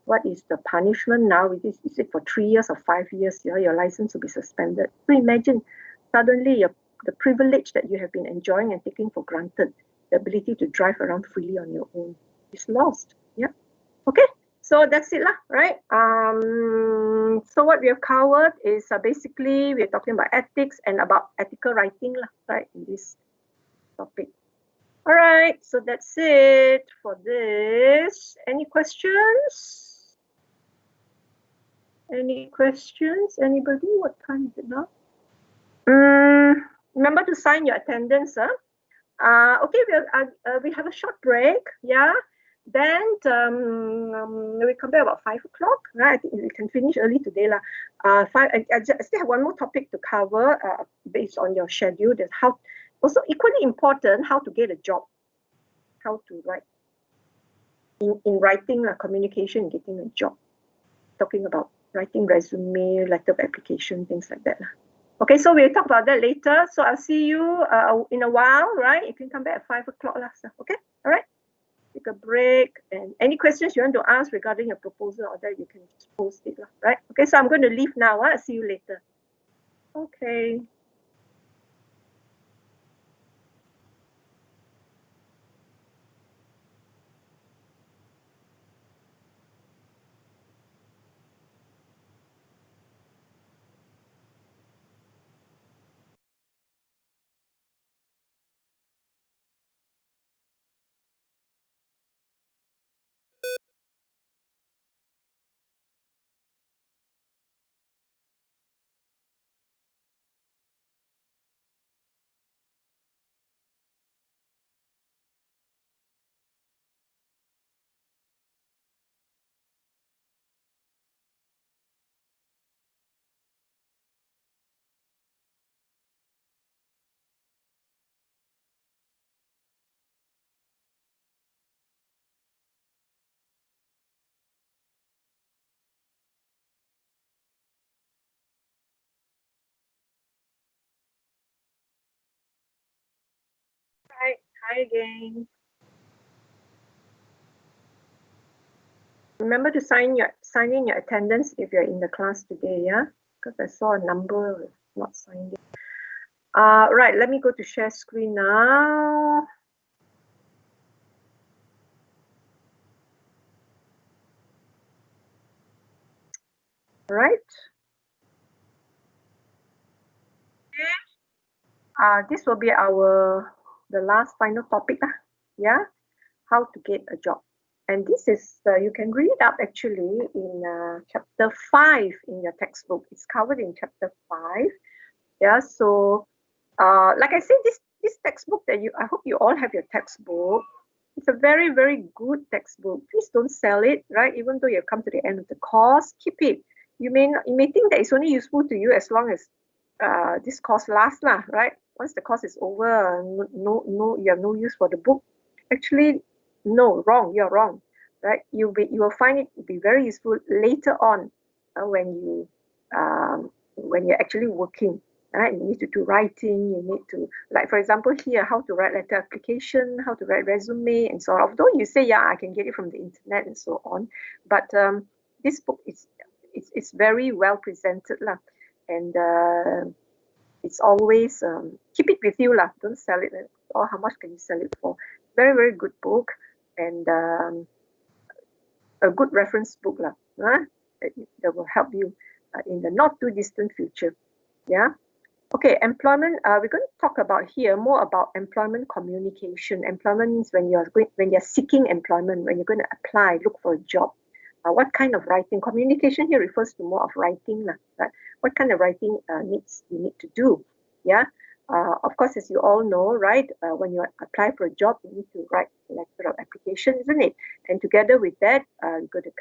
A: What is the punishment now? Is it for 3 years or 5 years? Your license will be suspended. So imagine suddenly the privilege that you have been enjoying and taking for granted, the ability to drive around freely on your own, is lost. Yeah. Okay. So that's it lah, right? So what we have covered is basically we're talking about ethics and about ethical writing lah, right, in this topic. All right, so that's it for this. Any questions? Any questions? Anybody? What time is it now? Remember to sign your attendance. Okay, we have a short break. Yeah. Then we come back about 5 o'clock, right? I think we can finish early today. I still have one more topic to cover based on your schedule. That's how, also equally important, how to get a job, how to write. In writing, communication, getting a job. Talking about writing resume, letter of application, things like that. Okay, so we'll talk about that later. So I'll see you in a while, right? You can come back at 5 o'clock. Okay, all right? Take a break. And any questions you want to ask regarding your proposal or that, you can just post it, right? Okay, so I'm going to leave now. I'll see you later. Okay. Hi again. Remember to sign in your attendance if you're in the class today, yeah? Because I saw a number not signed in. Right, let me go to share screen now. Right. this will be the last final topic lah. Yeah, how to get a job. And this is, you can read it up actually in chapter 5 in your textbook. It's covered in chapter 5. Yeah, so like I said, this textbook that I hope you all have your textbook. It's a very, very good textbook. Please don't sell it, right? Even though you've come to the end of the course, keep it. You may think that it's only useful to you as long as this course lasts, lah, right? Once the course is over, no, you have no use for the book. Actually, no, wrong. You're wrong, right? You will find it to be very useful later on when you're actually working. Right? You need to do writing, you need to, like for example here, how to write letter application, how to write resume and so on. Although you say, yeah, I can get it from the internet and so on, but this book it's very well presented lah, and it's always keep it with you lah, don't sell it, or how much can you sell it for? Very, very good book, and a good reference book lah, that will help you in the not too distant future. Yeah. Okay, employment. We're going to talk about here more about employment communication. Employment means when you're seeking employment, when you're going to apply, look for a job. What kind of writing? Communication here refers to more of writing, right? What kind of writing you need to do? Yeah. Of course, as you all know, right? When you apply for a job, you need to write a letter of application, isn't it? And together with that, you're going to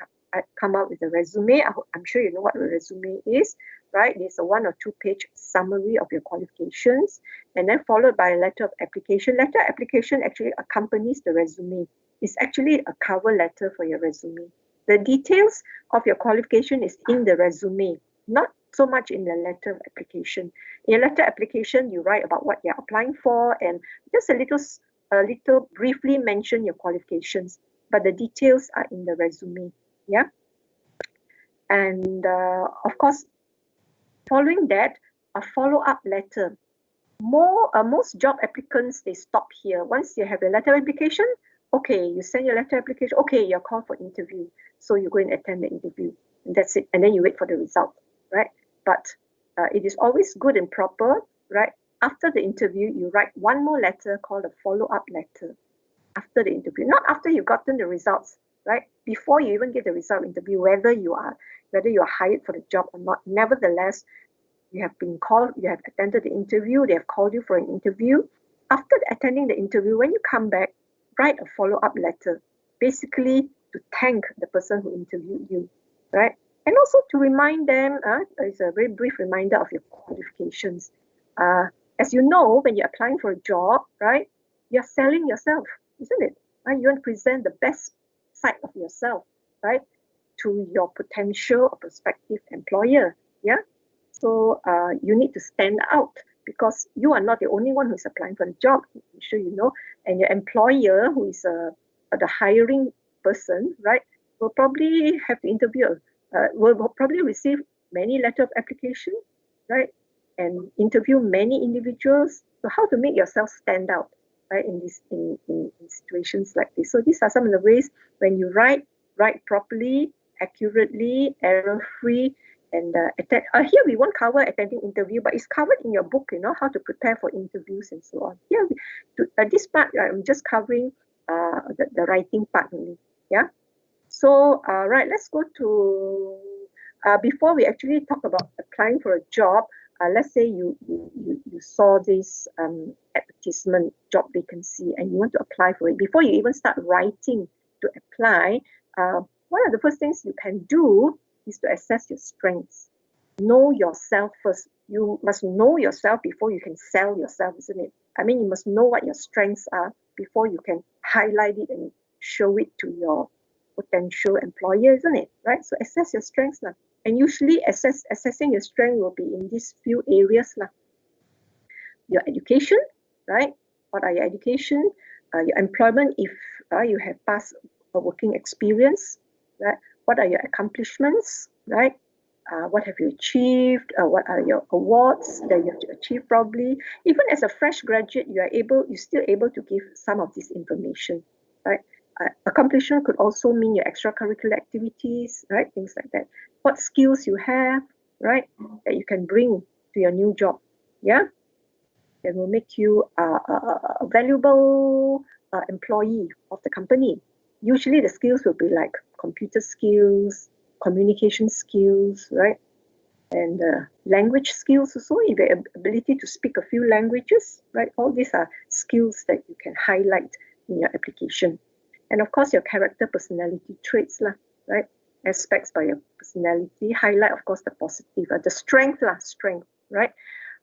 A: come up with a resume. I'm sure you know what a resume is, right? It's a 1 or 2 page summary of your qualifications, and then followed by a letter of application. Letter of application actually accompanies the resume. It's actually a cover letter for your resume. The details of your qualification is in the resume, not so much in the letter of application. In your letter application, you write about what you're applying for and just a little briefly mention your qualifications, but the details are in the resume. Yeah. And of course, following that, a follow-up letter. Most job applicants, they stop here. Once you have a letter application, okay, you send your letter application, okay, you're called for interview. So you go and attend the interview, and that's it. And then you wait for the result, right? But it is always good and proper, right? After the interview, you write one more letter called a follow-up letter after the interview, not after you've gotten the results, right? Before you even get the result interview, whether you are hired for the job or not. Nevertheless, you have been called, you have attended the interview, they have called you for an interview. After attending the interview, when you come back, write a follow-up letter, basically to thank the person who interviewed you, right? And also to remind them, it's a very brief reminder of your qualifications. As you know, when you're applying for a job, right, you're selling yourself, isn't it? Right? You want to present the best side of yourself, right, to your potential or prospective employer. Yeah. So you need to stand out because you are not the only one who's applying for the job. I'm sure you know, and your employer, who is the hiring person, right, will probably have to interview. Will probably receive many letter of application, right, and interview many individuals. So how to make yourself stand out, right, in situations like this. So these are some of the ways when you write properly, accurately, error-free. And here we won't cover attending interview, but it's covered in your book, how to prepare for interviews and so on. Here, this part, I'm just covering the writing part only. Yeah. So, right, let's go to, before we actually talk about applying for a job, let's say you saw this advertisement, job vacancy, and you want to apply for it. Before you even start writing to apply, one of the first things you can do is to assess your strengths. Know yourself first. You must know yourself before you can sell yourself, isn't it? I mean, you must know what your strengths are before you can highlight it and show it to your potential employer, isn't it? Right? So assess your strengths now. And usually assessing your strength will be in these few areas now. Your education, right? What are your education? Your employment, if you have past working experience, right? What are your accomplishments, right? What have you achieved? What are your awards that you have to achieve probably? Even as a fresh graduate, you're still able to give some of this information, right? Accomplishment could also mean your extracurricular activities, right? Things like that. What skills you have, right? That you can bring to your new job, yeah? that will make you a valuable employee of the company. Usually the skills will be like computer skills, communication skills, right? And language skills also, if you have ability to speak a few languages, right? All these are skills that you can highlight in your application. And of course, your character, personality traits, lah, right? Aspects by your personality, highlight, of course, the positive, the strength, strength, right?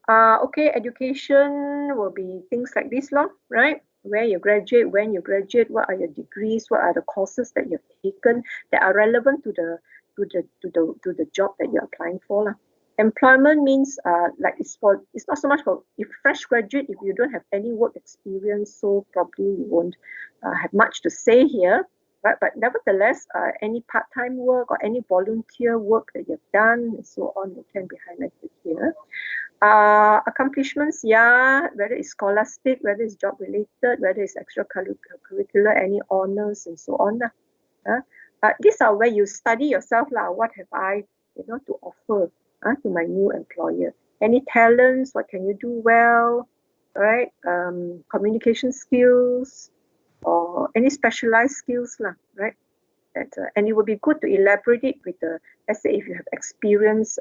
A: Okay, education will be things like this, right? Where you graduate, when you graduate, what are your degrees, what are the courses that you've taken that are relevant to the job that you're applying for, lah. Employment means like it's not so much for if fresh graduate, if you don't have any work experience, so probably you won't have much to say here, right? But nevertheless, any part-time work or any volunteer work that you've done and so on, it can be highlighted here. Accomplishments, yeah, whether it's scholastic, whether it's job related, whether it's extracurricular, any honors and so on. These are where you study yourself, what have I to offer to my new employer. Any talents, what can you do well, right? Communication skills or any specialized skills, right? And it would be good to elaborate it with let's say if you have experience,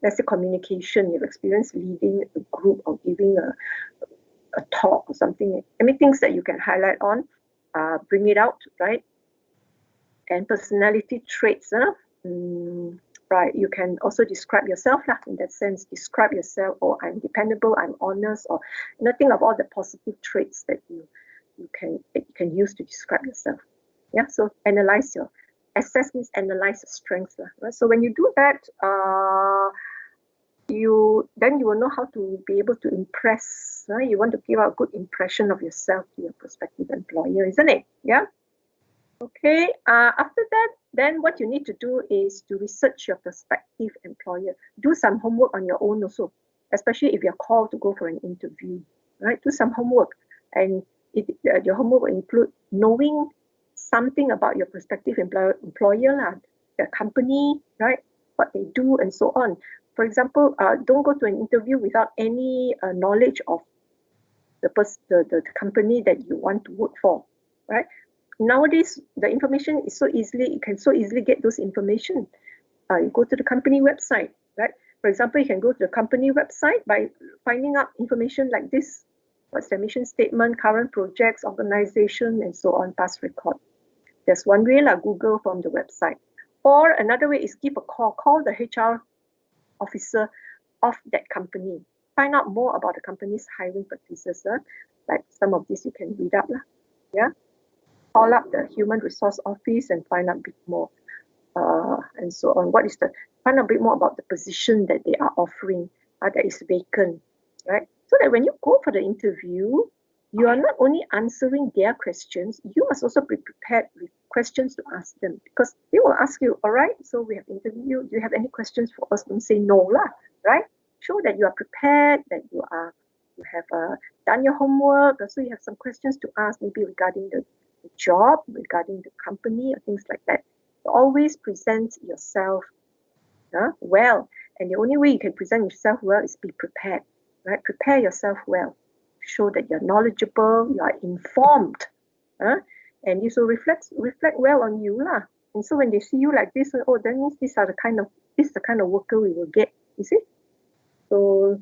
A: let's say communication, you have experience leading a group or giving a talk or something, any things that you can highlight on, bring it out, right? And personality traits, right? You can also describe yourself, in that sense, describe yourself, or I'm dependable, I'm honest, or think of all the positive traits that you can use to describe yourself. Yeah, so analyze your assess means analyze your strengths, right? So when you do that, you will know how to be able to impress, right? You want to give out a good impression of yourself to your prospective employer, isn't it? Yeah. Okay, after that, then what you need to do is to research your prospective employer. Do some homework on your own also, especially if you're called to go for an interview, right? Do some homework. And your homework will include knowing something about your prospective employer, the company, right? What they do and so on. For example, don't go to an interview without any knowledge of the company that you want to work for, right? Nowadays, the information is you can so easily get those information. You go to the company website, right? For example, you can go to the company website by finding out information like this. What's their mission statement, current projects, organization, and so on, past record. There's one way, Google from the website. Or another way is give a call. Call the HR officer of that company. Find out more about the company's hiring practices. Like some of this you can read up. Yeah. Call up the human resource office and find out a bit more. And so on. Find out a bit more about the position that they are offering that is vacant, right? So that when you go for the interview, you are not only answering their questions, you must also be prepared with questions to ask them, because they will ask you, all right, so we have interviewed you, do you have any questions for us? Don't say no, right? Show that you are prepared, that you have done your homework, so you have some questions to ask, maybe regarding the job, regarding the company, or things like that. So always present yourself well, and the only way you can present yourself well is be prepared, right? Prepare yourself well. Show that you're knowledgeable, you are informed, and this will reflect well on you, And so when they see you like this, oh, that means this is the kind of worker we will get. You see? So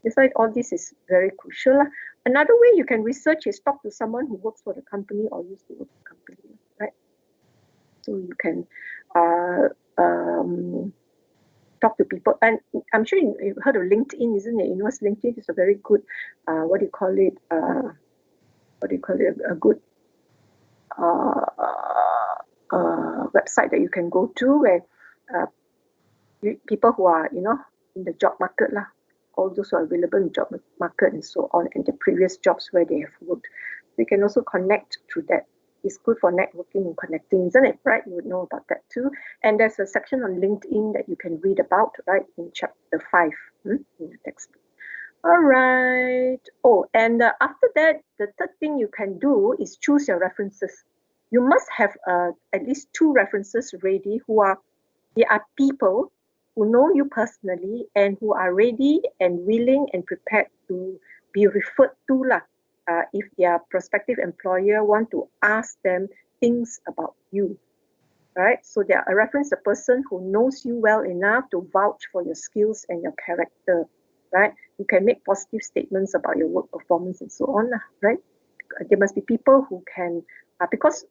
A: that's why all this is very crucial. Another way you can research is talk to someone who works for the company or used to work for the company, right? So you can talk to people, and I'm sure you've heard of LinkedIn, isn't it? LinkedIn is a very good, a good website that you can go to where people who are, in the job market, all those who are available in the job market and so on, and the previous jobs where they have worked. You can also connect through that. It's good for networking and connecting, isn't it? Right? You would know about that too. And there's a section on LinkedIn that you can read about, right, in chapter 5 in the textbook. All right. Oh, and after that, the third thing you can do is choose your references. You must have at least 2 references ready they are people who know you personally and who are ready and willing and prepared to be referred to lah. If their prospective employer want to ask them things about you, right? So they are a reference a person who knows you well enough to vouch for your skills and your character, right? You can make positive statements about your work performance and so on, right? There must be people who can, because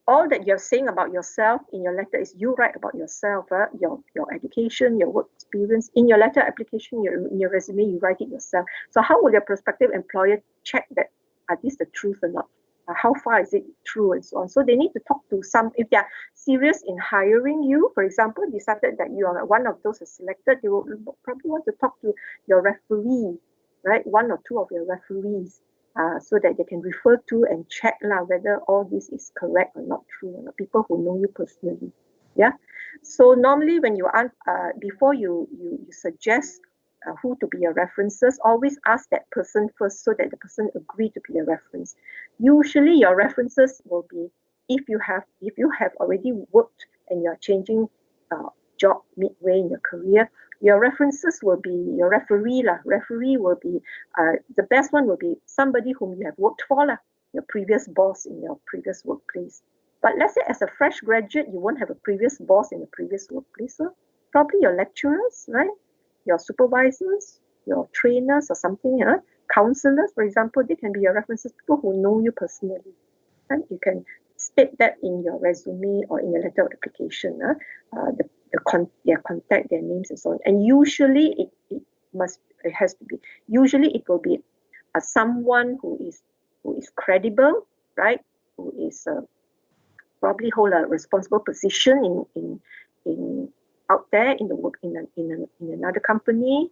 A: all that you're saying about yourself in your letter is you write about yourself, your education, your work experience. In your letter application, in your resume, you write it yourself. So how will your prospective employer check that are this the truth or not? How far is it true and so on? So they need to talk to some, if they're serious in hiring you, for example, decided that you are one of those selected, they will probably want to talk to your referee, right? One or two of your referees. So that they can refer to and check whether all this is correct or not true, or not. People who know you personally. Yeah. So normally when you before you suggest who to be your references, always ask that person first so that the person agree to be a reference. Usually your references will be if you have already worked and you're changing job midway in your career, your references will be your referee lah. Referee will be the best one will be somebody whom you have worked for lah, your previous boss in your previous workplace. But let's say as a fresh graduate, you won't have a previous boss in the previous workplace. So probably your lecturers, right? Your supervisors, your trainers or something, counselors, for example, they can be your references, people who know you personally. And you can state that in your resume or in your letter of application, their contact, their names and so on. And usually it has to be, usually it will be someone who is credible, right? Who is probably hold a responsible position in out there in the work in another company.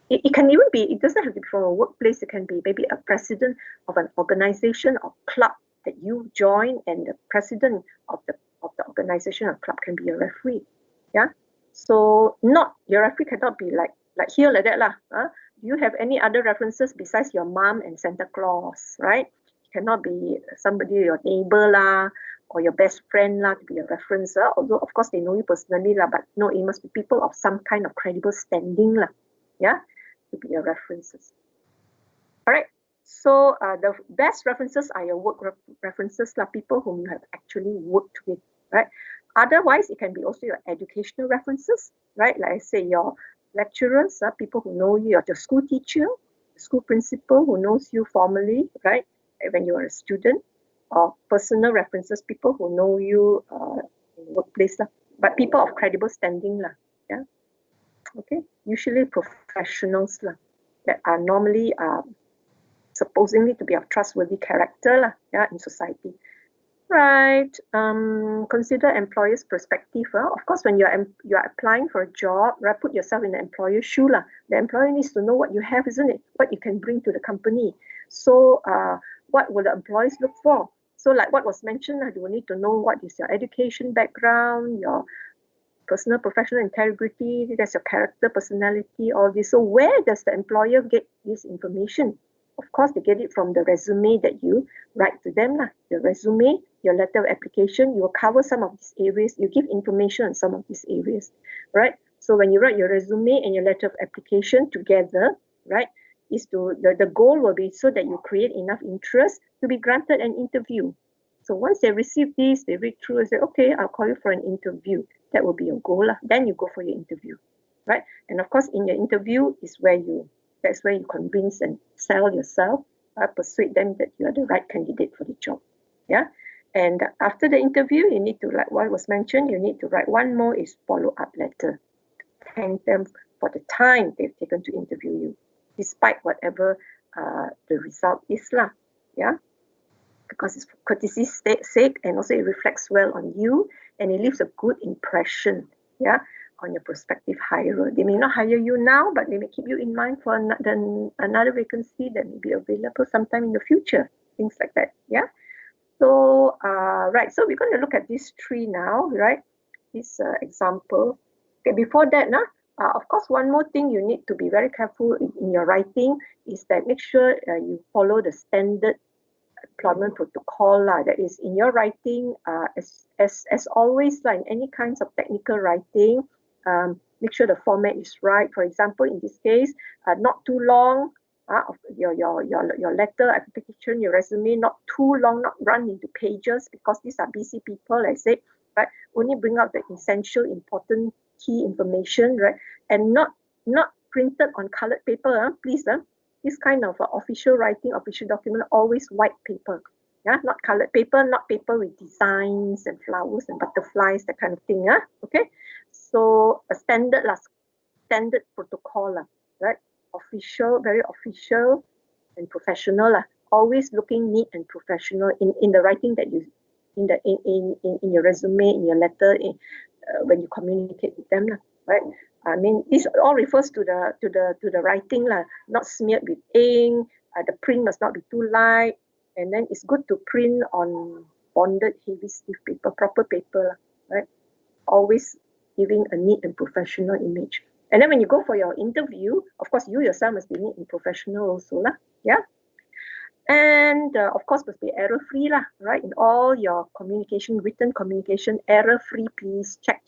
A: It can even be, it doesn't have to be from a workplace, it can be maybe a president of an organization or club that you join, and the president of the organization or club can be a referee. Yeah. So not your referee cannot be like here like that lah. Do you have any other references besides your mom and Santa Claus, right? It cannot be somebody, your neighbor lah, or your best friend lah, to be a reference. Although of course they know you personally lah, but no, it must be people of some kind of credible standing lah. Yeah, to be your references. All right. So the best references are your work references, people whom you have actually worked with, right? Otherwise, it can be also your educational references, right? Like I say, your lecturers, people who know you, your school teacher, school principal who knows you formally, right? When you are a student, or personal references, people who know you in the workplace, but people of credible standing, yeah. Okay, usually professionals that are normally supposedly to be of trustworthy character in society. Right. Consider employer's perspective. Of course, when you are applying for a job, right, put yourself in the employer's shoe. The employer needs to know what you have, isn't it? What you can bring to the company. So what will the employees look for? So like what was mentioned, you will need to know what is your education background, your personal professional integrity, that's your character, personality, all this. So where does the employer get this information? Of course, they get it from the resume that you write to them. Your resume, your letter of application, you will cover some of these areas. You give information on some of these areas, right? So when you write your resume and your letter of application together, right, is to the goal will be so that you create enough interest to be granted an interview. So once they receive this, they read through and say, okay, I'll call you for an interview. That will be your goal. Then you go for your interview, right? And of course, in your interview is that's where you convince and sell yourself, persuade them that you are the right candidate for the job. Yeah. And after the interview, you need to, like what was mentioned, you need to write one more is follow-up letter. Thank them for the time they've taken to interview you, despite whatever the result is. Yeah. Because it's for courtesy's sake, and also it reflects well on you, and it leaves a good impression, on your prospective hirer. They may not hire you now, but they may keep you in mind for another vacancy that may be available sometime in the future, things like that, yeah? So, right, so we're going to look at these three now, right? This example. Okay, before that, of course, one more thing you need to be very careful in your writing is that make sure you follow the standard employment protocol that is in your writing, as always, in any kinds of technical writing, make sure the format is right. For example, in this case, not too long, of your letter application, your resume, not too long, not run into pages, because these are busy people, I said, right? Only bring out the essential, important, key information, right? And not printed on colored paper, please. This kind of official writing, official document, always white paper. Yeah, not colored paper, not paper with designs and flowers and butterflies, that kind of thing. Okay, so a standard protocol, right? Official, very official and professional, always looking neat and professional in the writing that you in your resume, in your letter, when you communicate with them, right? I mean, this all refers to the writing, not smeared with ink. The print must not be too light, and then it's good to print on bonded heavy stiff paper, proper paper, right? Always giving a neat and professional image. And then when you go for your interview, of course, you yourself must be neat and professional also, yeah. And of course, must be error-free, right? In all your communication, written communication, error-free, please. Check.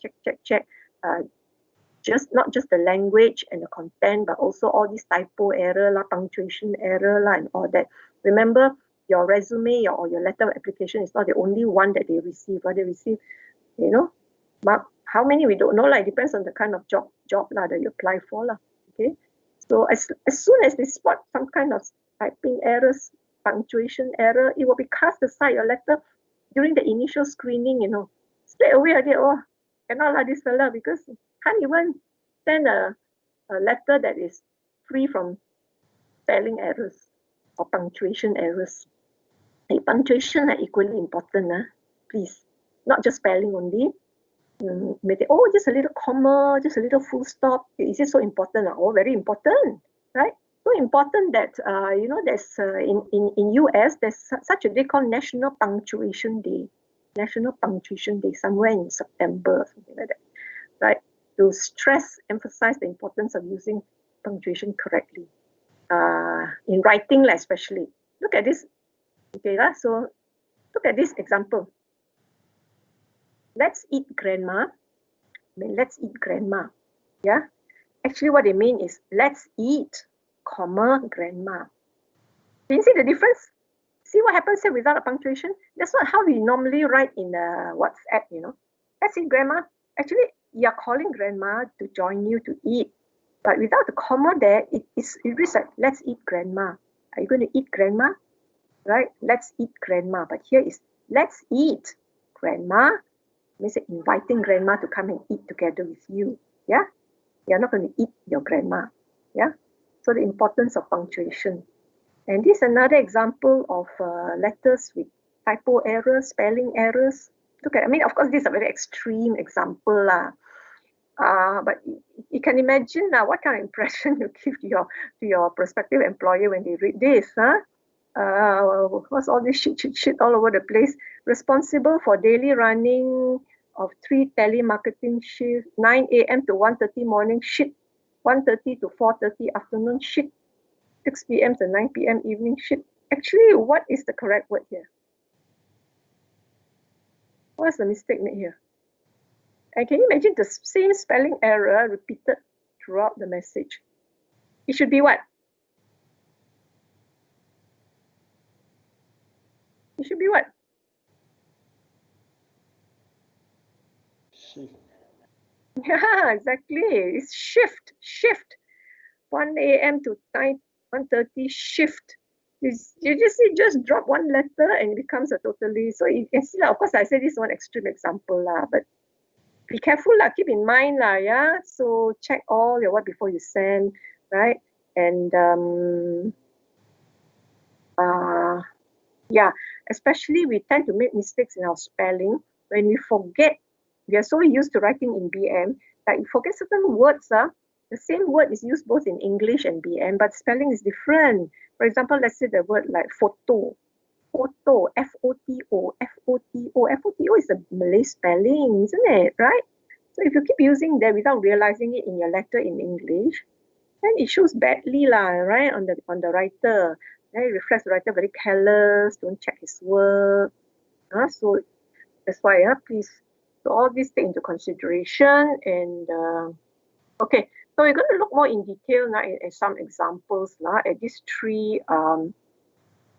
A: Not just the language and the content, but also all these typo error, punctuation error, and all that. Remember, your resume or your letter of application is not the only one that they receive. They receive, how many we don't know, it depends on the kind of job that you apply for, okay. So as soon as they spot some kind of typing errors, punctuation error, it will be cast aside your letter during the initial screening, straight away. Cannot this fella, because can't even send a letter that is free from spelling errors or punctuation errors. Punctuation are equally important, please, not just spelling only. Just a little comma, just a little full stop. Is it so important? Very important, right? So important that there's in US there's such a day called National Punctuation Day. National Punctuation Day, somewhere in September, something like that, right? To emphasize the importance of using punctuation correctly in writing, especially. Look at this. Okay, so look at this example. Let's eat grandma. Let's eat grandma. Yeah. Actually, what they mean is let's eat, grandma. Can you see the difference? See what happens here without a punctuation? That's not how we normally write in WhatsApp, Let's eat, grandma. Actually, you're calling grandma to join you to eat. But without the comma there, it reads like, let's eat, grandma. Are you going to eat, grandma? Right? Let's eat, grandma. But here is, let's eat, grandma. Means inviting grandma to come and eat together with you. Yeah? You're not going to eat your grandma. Yeah? So the importance of punctuation. And this is another example of letters with typo errors, spelling errors. Look at, of course, this is a very extreme example, but you can imagine what kind of impression you give to your prospective employer when they read this, what's all this shit all over the place? Responsible for daily running of 3 telemarketing shifts, 9 a.m. to 1:30 morning, shit, 1:30 to 4:30 afternoon, shit, 6 p.m. to 9 p.m. evening, shit. Actually, what is the correct word here? What's the mistake made here? And can you imagine the same spelling error repeated throughout the message? It should be what? It should be what?
B: Shift.
A: Yeah, exactly. It's shift. 1 a.m. to 1:30 shift. You just drop one letter and it becomes a totally. So you can see, of course, I say this is one extreme example, but be careful, keep in mind, yeah. So check all your what before you send, right? And yeah, especially we tend to make mistakes in our spelling when we forget. We are so used to writing in BM that you forget certain words. The same word is used both in English and BM, but spelling is different. For example, let's say the word like photo, F-O-T-O. F-O-T-O is a Malay spelling, isn't it? Right? So if you keep using that without realizing it in your letter in English, then it shows badly, right, on the writer. Then it reflects the writer very careless, don't check his work. So that's why, please, so all these take into consideration. And okay, So we're going to look more in detail now at some examples at these three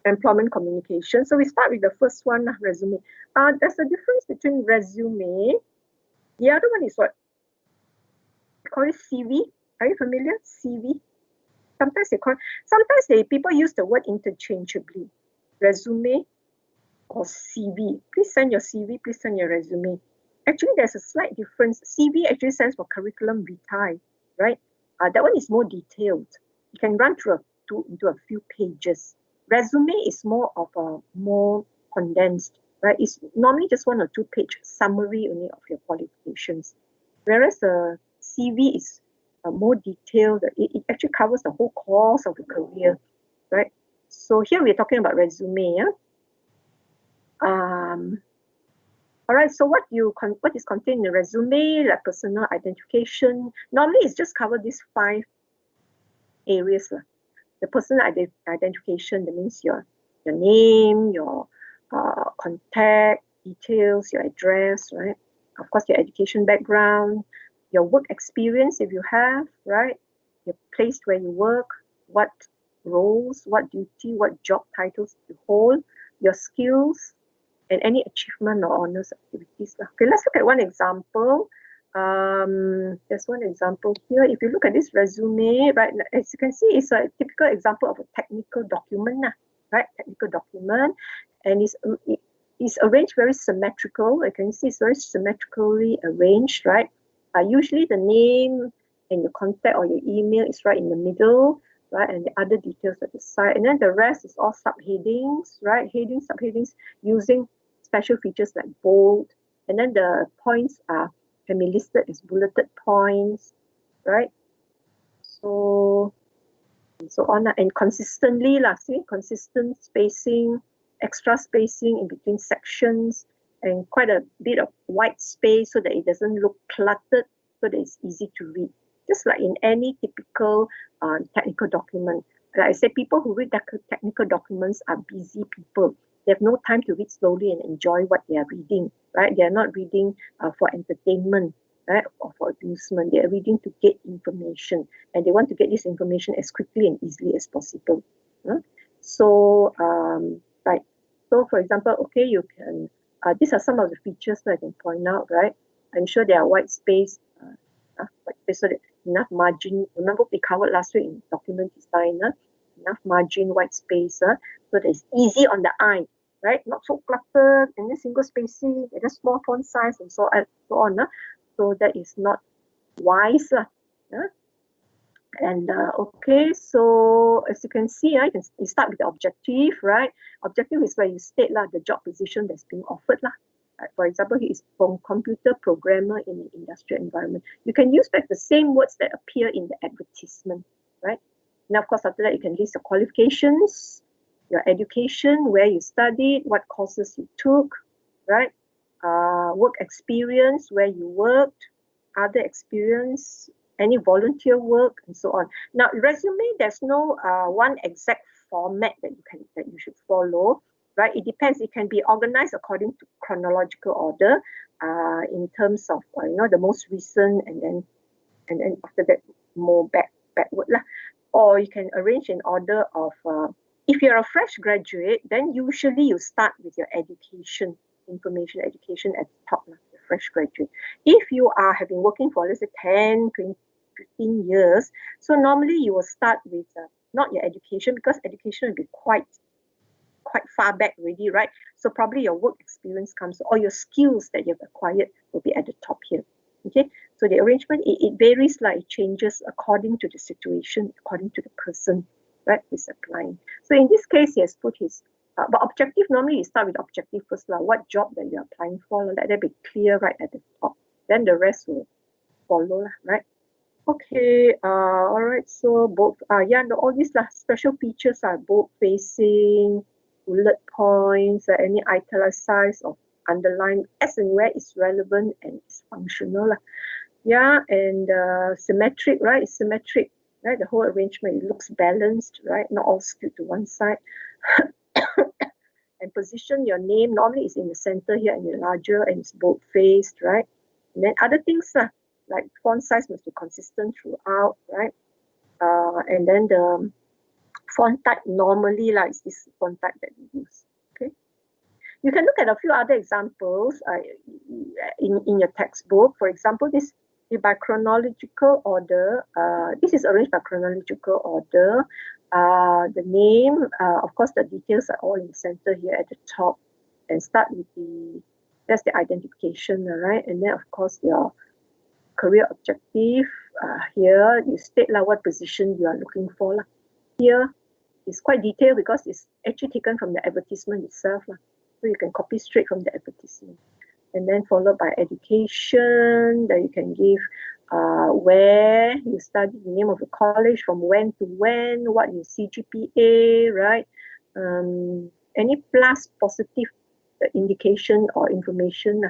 A: employment communication. So we start with the first one, resume. There's a difference between resume. The other one is what? We call it CV. Are you familiar? CV. Sometimes people use the word interchangeably. Resume or CV. Please send your CV, please send your resume. Actually, there's a slight difference. CV actually stands for curriculum vitae, right? That one is more detailed. You can run through into a few pages. Resume is more of a more condensed, right? It's normally just 1 or 2 page summary only of your qualifications. Whereas a CV is more detailed. It actually covers the whole course of the career, right? So here we're talking about resume. All right, so what is contained in the resume, like personal identification? Normally, it's just cover these 5 areas. The personal identification, that means your name, your contact details, your address, right? Of course, your education background, your work experience if you have, right? Your place where you work, what roles, what duty, what job titles you hold, your skills, and any achievement or honors activities. Okay, let's look at one example. There's one example here. If you look at this resume, right, as you can see, it's a typical example of a technical document, right? Technical document, and it's arranged very symmetrical. You can see it's very symmetrically arranged, right? Usually the name and your contact or your email is right in the middle, right? And the other details at the side. And then the rest is all subheadings, right? Headings, subheadings using special features like bold. And then the points can be listed as bulleted points, right? So, and so on. And consistently, see, consistent spacing, extra spacing in between sections, and quite a bit of white space so that it doesn't look cluttered, so that it's easy to read. Just like in any typical technical document. Like I said, people who read technical documents are busy people. They have no time to read slowly and enjoy what they are reading, right? They are not reading for entertainment, right, or for amusement. They are reading to get information, and they want to get this information as quickly and easily as possible. So, right. So, for example, okay, you can. These are some of the features that I can point out, right? I'm sure there are white space, so that enough margin. Remember we covered last week in document design, enough margin, white space, so that it's easy on the eye, right? Not so cluttered, and then single spacing, and then small font size, and so on. So that is not wise. And okay, so as you can see, you start with the objective, right? Objective is where you state the job position that's being offered. For example, he is from computer programmer in an industrial environment. You can use back the same words that appear in the advertisement, right? And of course, after that, you can list your qualifications, your education, where you studied, what courses you took, right? Work experience, where you worked, other experience, any volunteer work, and so on. Now, resume, there's no one exact format that you should follow, right? It depends. It can be organized according to chronological order, in terms of the most recent, and then after that more backward lah. Or you can arrange in order of if you're a fresh graduate, then usually you start with your education, information education at the top, the fresh graduate. If you have been working for, let's say, 10, 20, 15 years, so normally you will start with not your education, because education will be quite far back already, right? So probably your work experience comes, or your skills that you've acquired will be at the top here. Okay, so the arrangement, it varies, it changes according to the situation, according to the person, right, who's applying. So in this case, he has put his, but objective, normally you start with objective first, what job that you're applying for, let that be clear right at the top. Then the rest will follow, right? Okay, all right, so both, all these special features are bold facing, bullet points, any italicized or underline as and where it's relevant and it's functional. And symmetric, right? It's symmetric, right? The whole arrangement, it looks balanced, right? Not all skewed to one side. And position your name, normally it's in the center here and you're larger and it's bold faced, right? And then other things, like font size must be consistent throughout, right? And then the font type normally is this font type that we use. Okay. You can look at a few other examples in your textbook. For example, this by chronological order. This is arranged by chronological order. The name, of course, the details are all in the center here at the top, and start with that's the identification, right? And then, of course, your career objective. Here you state what position you are looking for. Here it's quite detailed because it's actually taken from the advertisement itself. So you can copy straight from the advertisement. And then followed by education, that you can give where you study, the name of the college, from when to when, what is CGPA, right? Any plus positive indication or information.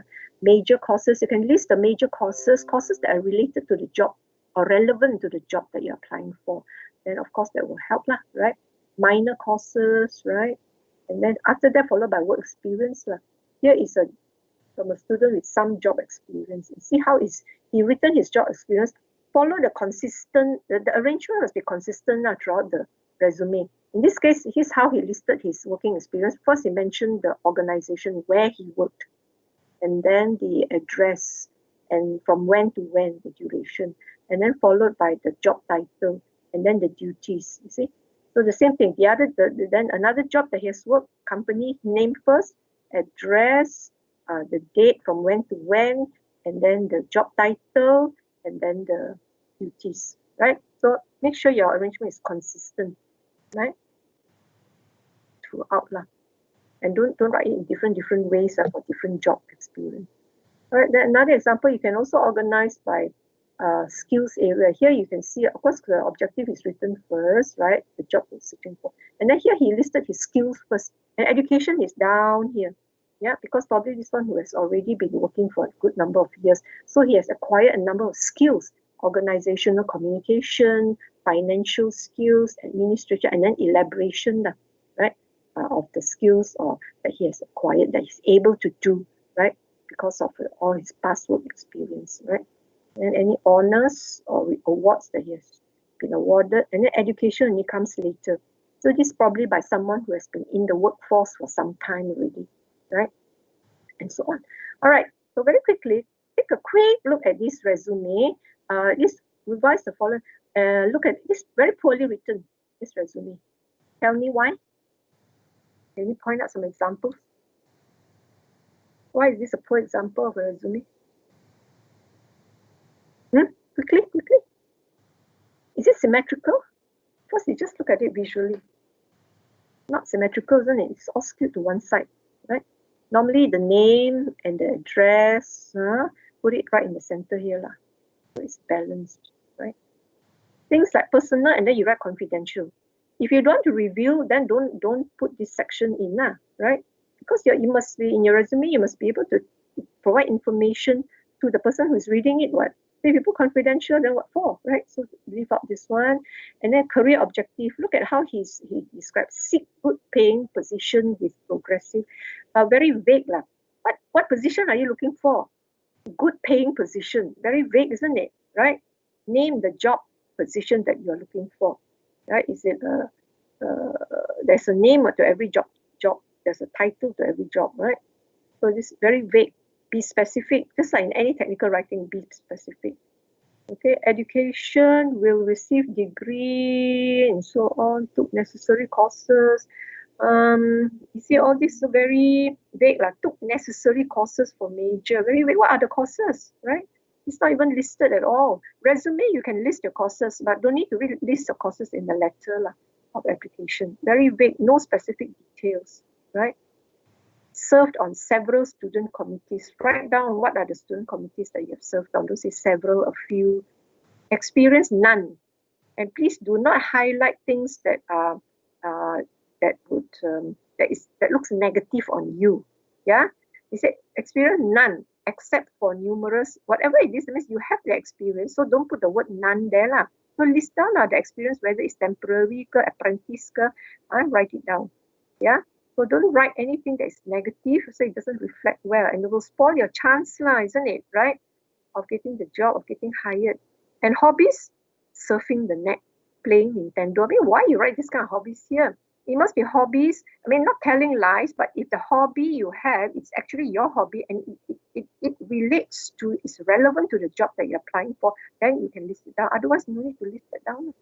A: Major courses, you can list the major courses that are related to the job or relevant to the job that you're applying for. Then of course that will help, right? Minor courses, right? And then after that, followed by work experience. Here is from a student with some job experience. You see how he written his job experience. Follow the consistent, the arrangement must be consistent throughout the resume. In this case, here's how he listed his working experience. First, he mentioned the organization where he worked, and then the address, and from when to when, the duration, and then followed by the job title, and then the duties, you see. So the same thing, then another job that he has worked, company name first, address, the date from when to when, and then the job title, and then the duties, right? So make sure your arrangement is consistent, right? Throughout. And don't write it in different ways for different job experience. All right, then another example, you can also organize by skills area. Here you can see, of course, the objective is written first, right? The job is searching for. And then here he listed his skills first. And education is down here. Yeah, because probably this one who has already been working for a good number of years. So he has acquired a number of skills, organizational communication, financial skills, administration, and then elaboration, right? Of the skills that he has acquired, that he's able to do, right? Because of all his past work experience, right? And any honors or awards that he has been awarded, and then education only comes later. So this is probably by someone who has been in the workforce for some time already, right? And so on. All right, so very quickly, take a quick look at this resume. This revise the following. Look at this, very poorly written, this resume. Tell me why. Can you point out some examples? Why is this a poor example of a resume? Quickly. Is it symmetrical? First, you just look at it visually. Not symmetrical, isn't it? It's all skewed to one side, right? Normally, the name and the address, put it right in the center here, so it's balanced, right? Things like personal, and then you write confidential. If you don't want to reveal, then don't put this section in, right? Because you must be in your resume, you must be able to provide information to the person who's reading it. What? If you put confidential, then what for, right? So leave out this one. And then career objective. Look at how he describes: seek good paying position with progressive. Very vague. What position are you looking for? Good paying position. Very vague, isn't it? Right? Name the job position that you're looking for. Right? Is it there's a name to every job. There's a title to every job, right? So this is very vague. Be specific. Just like in any technical writing, be specific. Okay, education, will receive degree and so on, took necessary courses. You see all this are very vague, took necessary courses for major, very vague. What are the courses, right? It's not even listed at all. Resume, you can list your courses, but don't need to list your courses in the letter of application. Very vague, no specific details, right? Served on several student committees. Write down what are the student committees that you have served on. Don't say several, a few. Experience, none. And please do not highlight things that are that looks negative on you. Yeah, you say experience, none, except for numerous. Whatever it is, that means you have the experience. So don't put the word none there. So list down the experience, whether it's temporary, apprentice, write it down. Yeah. So don't write anything that is negative, so it doesn't reflect well, and it will spoil your chance, isn't it? Right? of getting the job, of getting hired. And hobbies, surfing the net, playing Nintendo. I mean, why you write this kind of hobbies here? It must be hobbies. I mean, not telling lies, but if the hobby you have, it's actually your hobby and it relates to, it's relevant to the job that you're applying for, then you can list it down. Otherwise, no need to list it down.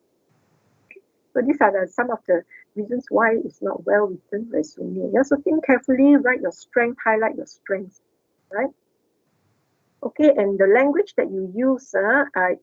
A: So these are some of the reasons why it's not well written resume. Yeah? So think carefully, write your strength, highlight your strengths, right? Okay, and the language that you use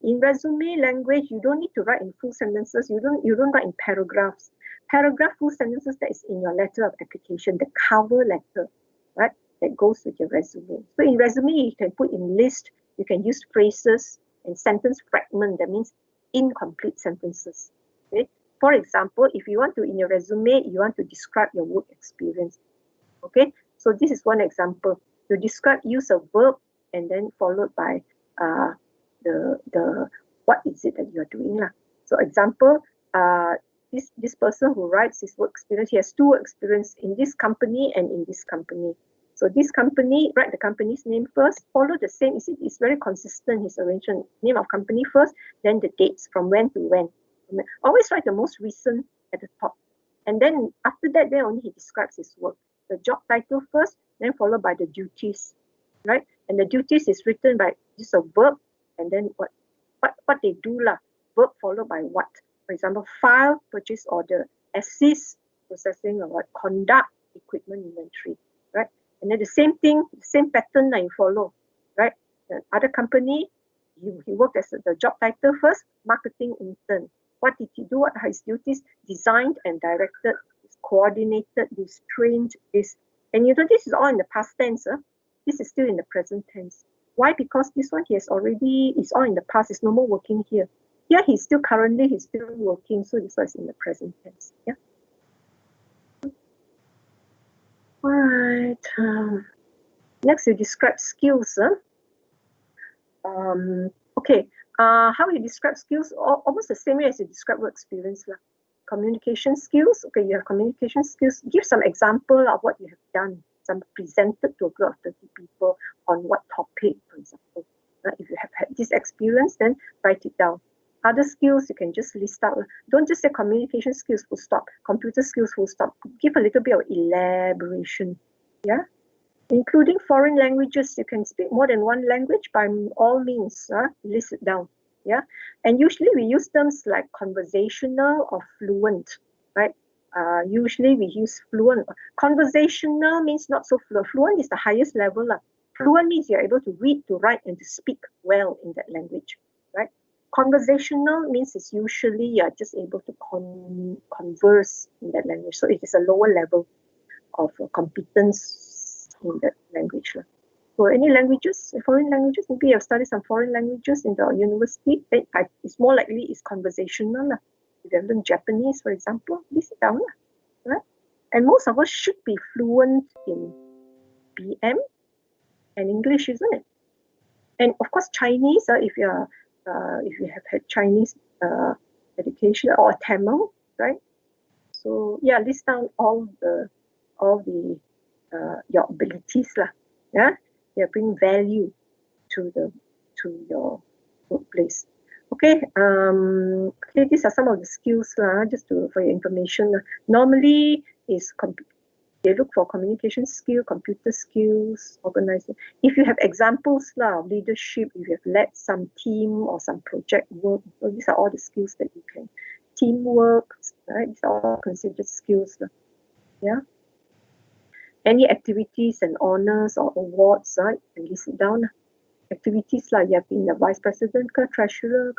A: in resume language, you don't need to write in full sentences. You don't write in paragraphs. Paragraph, full sentences, that is in your letter of application, the cover letter, right? That goes with your resume. So in resume, you can put in list. You can use phrases and sentence fragment. That means incomplete sentences. Okay. For example, if you want to, in your resume, you want to describe your work experience. Okay, so this is one example. You describe, use a verb, and then followed by the what is it that you're doing lah. So example, this person who writes his work experience, he has 2 work experience in this company and in this company. So this company, write the company's name first, follow the same. It's very consistent, his arrangement. Name of company first, then the dates from when to when. Always write the most recent at the top. And then after that, then only he describes his work. The job title first, then followed by the duties, right? And the duties is written by just a verb, and then what they do lah. Verb followed by what? For example, file, purchase order, assist, processing of what, conduct, equipment inventory, right? And then the same thing, same pattern that you follow, right? The other company, he worked as the job title first, marketing intern. What did he do? What are his duties? Designed and directed, coordinated, he's trained, and you know this is all in the past tense. This is still in the present tense. Why? Because this one is all in the past. It's no more working here. Here he's still working, so this one is in the present tense. Yeah. All right. Next, you describe skills. Okay. How you describe skills? Almost the same way as you describe work experience lah. Communication skills. Okay, you have communication skills. Give some example of what you have done. Some presented to a group of 30 people on what topic, for example. If you have had this experience, then write it down. Other skills you can just list out. Don't just say communication skills full stop. Computer skills full stop. Give a little bit of elaboration. Yeah. Including foreign languages, you can speak more than one language by all means. List it down. Yeah, and usually we use terms like conversational or fluent, right? Usually we use fluent. Conversational means not so fluent. Fluent is the highest level. Fluent means you're able to read, to write, and to speak well in that language, right? Conversational means it's usually you're just able to converse in that language. So it is a lower level of competence in that language. So any languages, foreign languages, maybe you have studied some foreign languages in the university, then it's more likely it's conversational. If you have learned Japanese, for example, list it down. Right? And most of us should be fluent in BM and English, isn't it? And of course, Chinese, if you have had Chinese education or Tamil, right? So yeah, list down all the your abilities lah. Yeah. Bring value to your workplace. Okay, okay, these are some of the skills just for your information. Normally they look for communication skill, computer skills, organizing. If you have examples of leadership, if you have led some team or some project work, so these are all the skills that you can. Teamwork, right? These are all considered skills. Yeah. Any activities and honors or awards, right? And list it down. Activities like you have been the vice president, treasurer,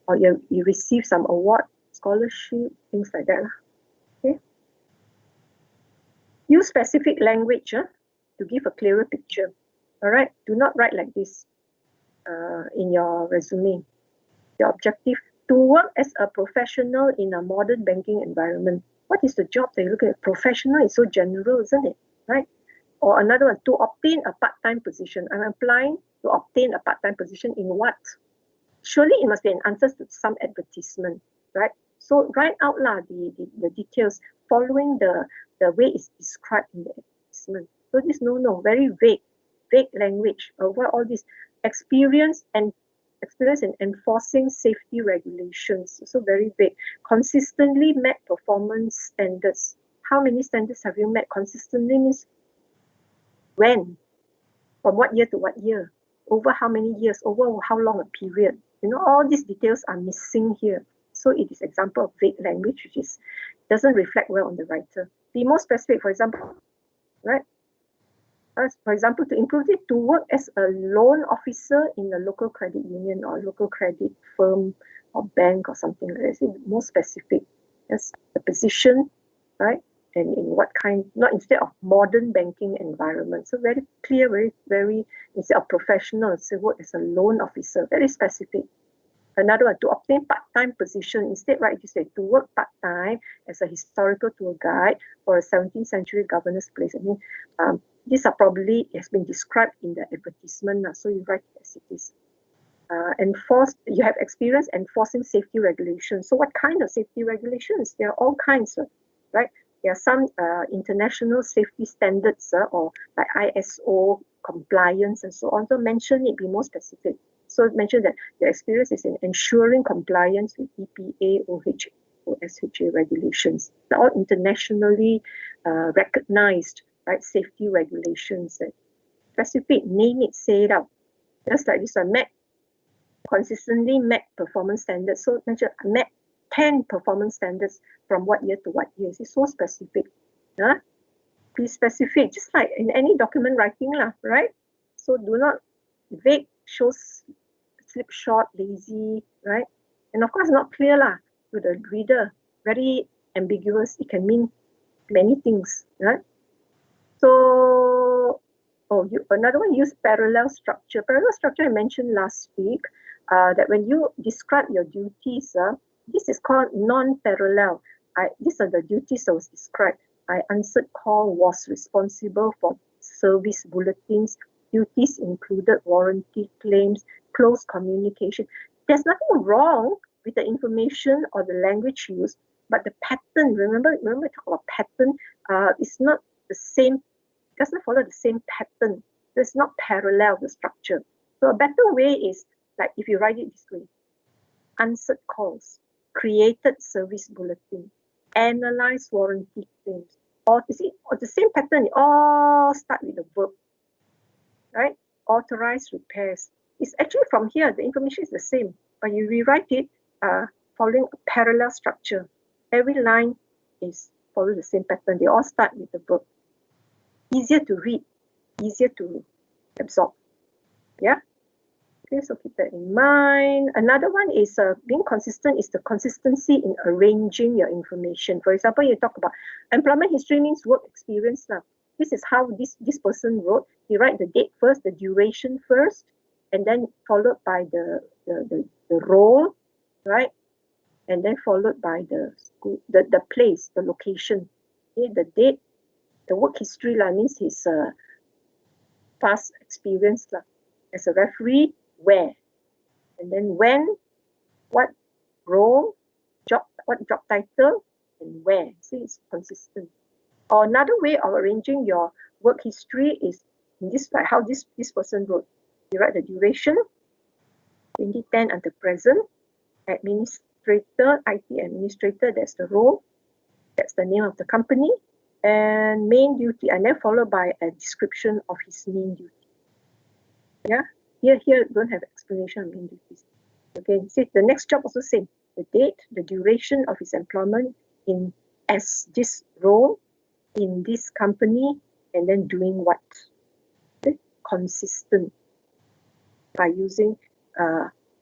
A: or you receive some award, scholarship, things like that. Okay. Use specific language to give a clearer picture. All right. Do not write like this in your resume. Your objective: to work as a professional in a modern banking environment. What is the job that you look at? Professional is so general, isn't it? Right? Or another one, to obtain a part-time position. I'm applying to obtain a part-time position in what? Surely it must be an answer to some advertisement, right? So write out the details following the way it's described in the advertisement. So this very vague language. What all this? experience in enforcing safety regulations. So very big. Consistently met performance standards. How many standards have you met consistently? Means when? From what year to what year? Over how many years? Over how long a period? You know, all these details are missing here. So it is example of vague language, which doesn't reflect well on the writer. Be more specific, for example, right? For example, to improve it, to work as a loan officer in a local credit union or local credit firm or bank or something like that. So more specific. Yes, the position, right? And in what kind, not instead of modern banking environment. So very clear, very, instead of professional, so work as a loan officer, very specific. Another one, to obtain part-time position, instead, right, you say to work part-time as a historical tour guide for a 17th century governor's place. I mean, these are probably, has been described in the advertisement, so you write it as it is. You have experience enforcing safety regulations. So what kind of safety regulations? There are all kinds, right? There are some international safety standards or like ISO compliance and so on. So mention it, be more specific. So mention that your experience is in ensuring compliance with EPA, OSHA regulations. They're all internationally recognized, right? Safety regulations. Specific, name it, say it out. Just like this one, consistently met performance standards. So mention met 10 performance standards from what year to what year. It's so specific. Be specific, just like in any document writing, right? So do not vague, shows slipshod, lazy, right? And of course, not clear to the reader. Very ambiguous. It can mean many things, right? So, another one, use parallel structure. Parallel structure I mentioned last week, that when you describe your duties, this is called non-parallel. These are the duties I was described. I answered call, was responsible for service bulletins. Duties included warranty claims, close communication. There's nothing wrong with the information or the language used, but the pattern, remember we talk about pattern, it's not the same, doesn't follow the same pattern. It's not parallel, the structure. So a better way is, like if you write it this way: answered calls, created service bulletin, analyze warranty claims. Or you see, or the same pattern, all start with the verb, right? Authorize repairs. It's actually from here, the information is the same, but you rewrite it following a parallel structure. Every line is follow the same pattern. They all start with the verb. Easier to read, easier to absorb. Yeah. Okay, so keep that in mind. Another one is being consistent is the consistency in arranging your information. For example, you talk about employment history means work experience. This is how this person wrote. He write the date first, the duration first, and then followed by the role, right? And then followed by the school, the place, the location. Okay, the date, the work history means his past experience as a referee, where, and then when, what role, what job title, and where. See, it's consistent. Or another way of arranging your work history is in this, like how this person wrote. You write the duration, 2010 until present, administrator, IT administrator, that's the role, that's the name of the company, and main duty, and then followed by a description of his main duty. Yeah, here don't have explanation of main duties. Okay, see, the next job also same. The date, the duration of his employment in as this role in this company, and then doing what? Okay? Consistent by using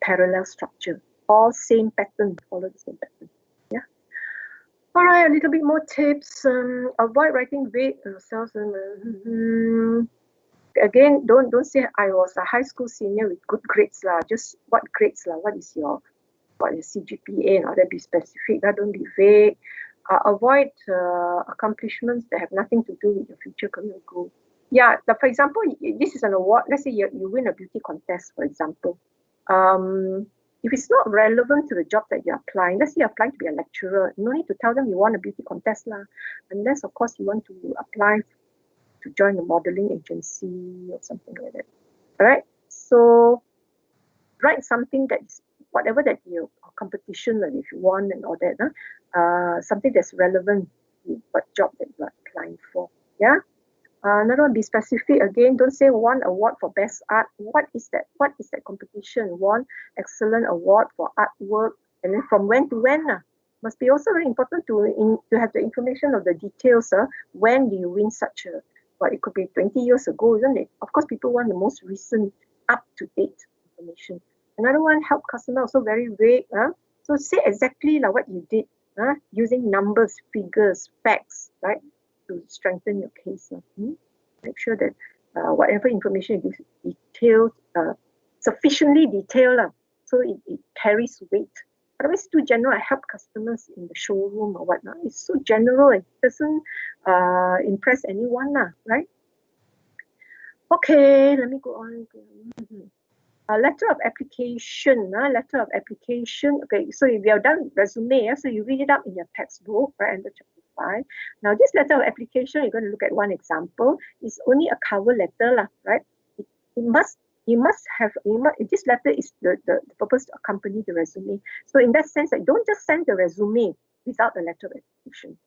A: parallel structure. All same pattern, follow the same pattern. Yeah. All right, a little bit more tips. Avoid writing vague yourself. Again, don't say I was a high school senior with good grades Just what grades What is your CGPA and all that? Be specific. Don't be vague. Avoid accomplishments that have nothing to do with your future career goal. Yeah, for example, this is an award. Let's say you win a beauty contest, for example. If it's not relevant to the job that you're applying, let's say you're applying to be a lecturer, no need to tell them you want a beauty contest unless of course you want to apply to join a modeling agency or something like that. All right. So write something that is whatever that your competition, and if you won and all that, something that's relevant to what job that you are applying for. Yeah. Another one, be specific again. Don't say won award for best art. What is that? What is that competition? Won excellent award for artwork, and then from when to when? Must be also very important to have the information of the details. When do you win such a? Well, it could be 20 years ago, isn't it? Of course, people want the most recent, up-to-date information. Another one, help customer, also very vague. So say exactly like what you did, using numbers, figures, facts, right, to strengthen your case. Make sure that whatever information you give detailed, sufficiently detailed, so it carries weight. Otherwise, too general. I help customers in the showroom or whatnot. It's so general, it doesn't impress anyone, right? Okay, let me go on. Letter of application. Letter of application. Okay, so if you have done resume, so you read it up in your textbook, right, under chapter 5. Now, this letter of application, you're going to look at one example. It's only a cover letter, right? This letter is the purpose to accompany the resume. So in that sense, don't just send the resume without the letter of application,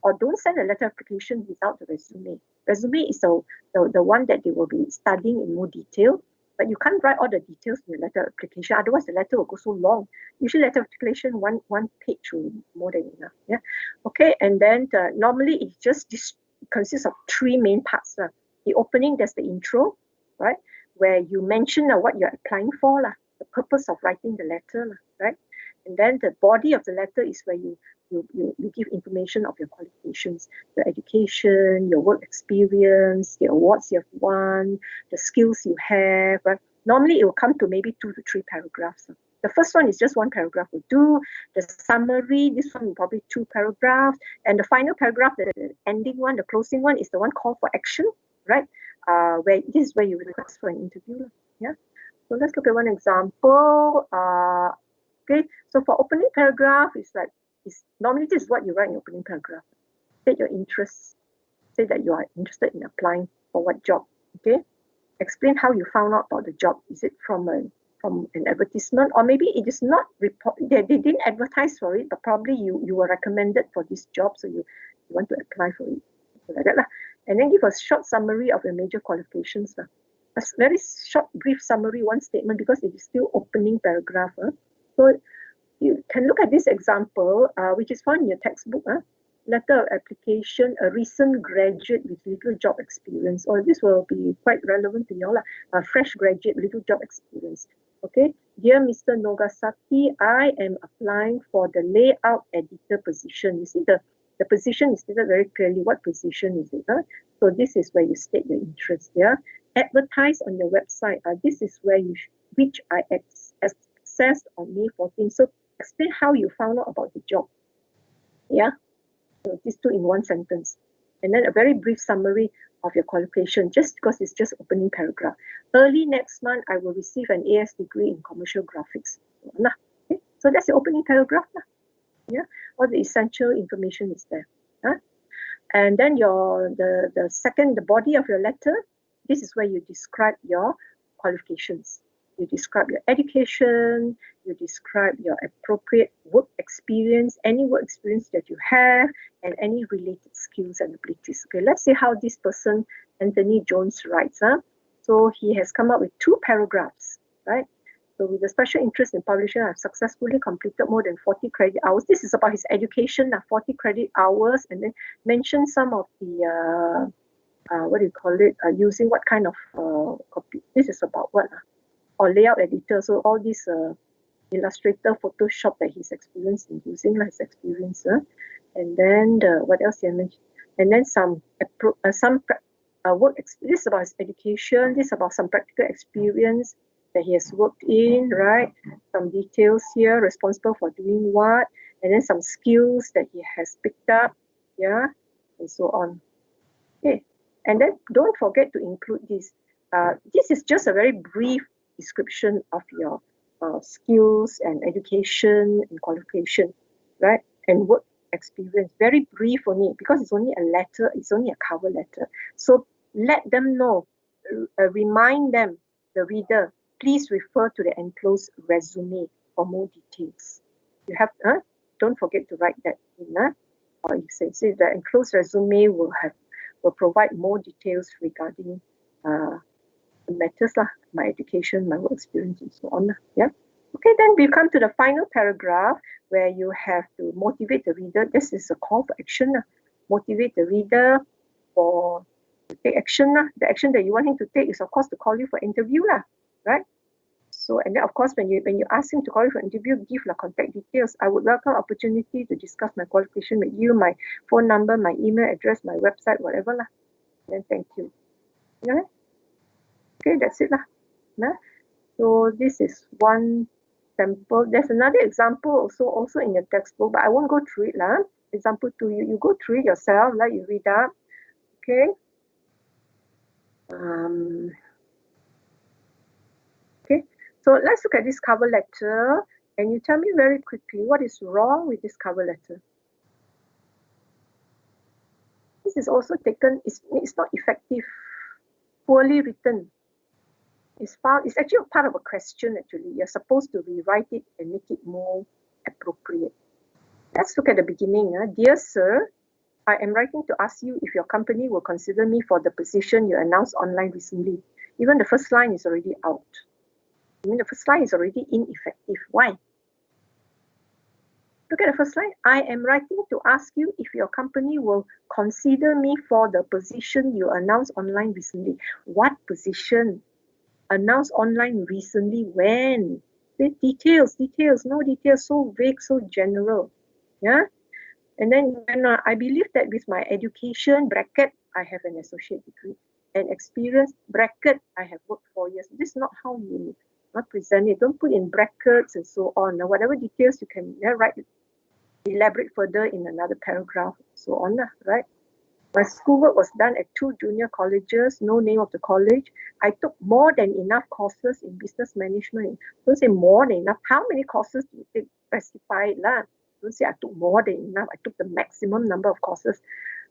A: or don't send a letter of application without the resume. Resume is the one that they will be studying in more detail, but you can't write all the details in the letter of application, otherwise the letter will go so long. Usually letter of application, one page will be more than enough. Yeah. Okay, and then normally it just consists of 3 main parts. The opening, that's the intro, right, where you mention what you're applying for, the purpose of writing the letter, right? And then the body of the letter is where you give information of your qualifications, your education, your work experience, the awards you have won, the skills you have, right? Normally it will come to maybe 2 to 3 paragraphs. The first one is just 1 paragraph will do. The summary, this one will probably 2 paragraphs. And the final paragraph, the ending one, the closing one, is the one call for action, right? Where this is where you request for an interview. Yeah. So let's look at one example. Okay, so for opening paragraph, normally this is what you write in opening paragraph. State your interests. Say that you are interested in applying for what job. Okay, explain how you found out about the job. Is it from an advertisement, or maybe it is not report? They didn't advertise for it, but probably you were recommended for this job, so you want to apply for it, so like that lah. And then give a short summary of your major qualifications lah. A very short, brief summary, 1 statement, because it is still opening paragraph. So you can look at this example, which is found in your textbook. Letter of application, a recent graduate with little job experience. Or this will be quite relevant to you all. A fresh graduate, little job experience. Okay, dear Mr. Nogasaki, I am applying for the layout editor position. You see the position is stated very clearly. What position is it? So this is where you state your interest. Yeah, advertise on your website. This is where which I accessed on May 14. So explain how you found out about the job. Yeah, so these 2 in 1 sentence. And then a very brief summary of your qualification, just because it's just opening paragraph. Early next month, I will receive an AS degree in commercial graphics. Okay? So that's the opening paragraph. Yeah, all the essential information is there. And then the second, the body of your letter, this is where you describe your qualifications. You describe your education, you describe your appropriate work experience, any work experience that you have, and any related skills and abilities. Okay, let's see how this person, Anthony Jones, writes. So he has come up with 2 paragraphs, right? So with a special interest in publishing, I've successfully completed more than 40 credit hours. This is about his education, 40 credit hours, and then mention some of the, what do you call it, using what kind of copy. This is about what? Or layout editor. So all these Illustrator, Photoshop that he's experienced in using, his experience. And then what else you mentioned? And then some work experience. This is about his education. This is about some practical experience that he has worked in, right? Some details here, responsible for doing what, and then some skills that he has picked up, yeah, and so on. Okay, and then don't forget to include this. This is just a very brief description of your skills and education and qualification, right? And work experience. Very brief only, because it's only a letter, it's only a cover letter. So let them know, remind them the reader, please refer to the enclosed resume for more details. You have, don't forget to write that in. Or you say the enclosed resume will provide more details regarding the matters, my education, my work experience, and so on. Yeah. Okay, then we come to the final paragraph where you have to motivate the reader. This is a call for action. Motivate the reader to take action. The action that you want him to take is, of course, to call you for interview, right? So, and then of course, when you ask him to call you for interview, give contact details. I would welcome opportunity to discuss my qualification with you, my phone number, my email address, my website, whatever lah. Then thank you. Yeah. Okay, that's it lah. Yeah. So this is one sample. There's another example also in your textbook, but I won't go through it lah. Example 2, you go through it yourself, like you read up. Okay. Okay. So let's look at this cover letter, and you tell me very quickly what is wrong with this cover letter. This is also taken. It's not effective. Poorly written. It's actually part of a question. Actually, you're supposed to rewrite it and make it more appropriate. Let's look at the beginning. Dear sir, I am writing to ask you if your company will consider me for the position you announced online recently. Even the first line is already out. I mean, the first line is already ineffective. Why? Look at the first line. I am writing to ask you if your company will consider me for the position you announced online recently. What position? Announced online recently when? With details, no details, so vague, so general. Yeah. And then I believe that with my education, bracket, I have an associate degree, and experience, bracket, I have worked 4 years. This is not how you present it. Don't put in brackets and so on. Now, whatever details you can write, elaborate further in another paragraph, so on, right? My schoolwork was done at 2 junior colleges, no name of the college. I took more than enough courses in business management. Don't say more than enough. How many courses do you take? Specify it lah. Don't say I took more than enough. I took the maximum number of courses.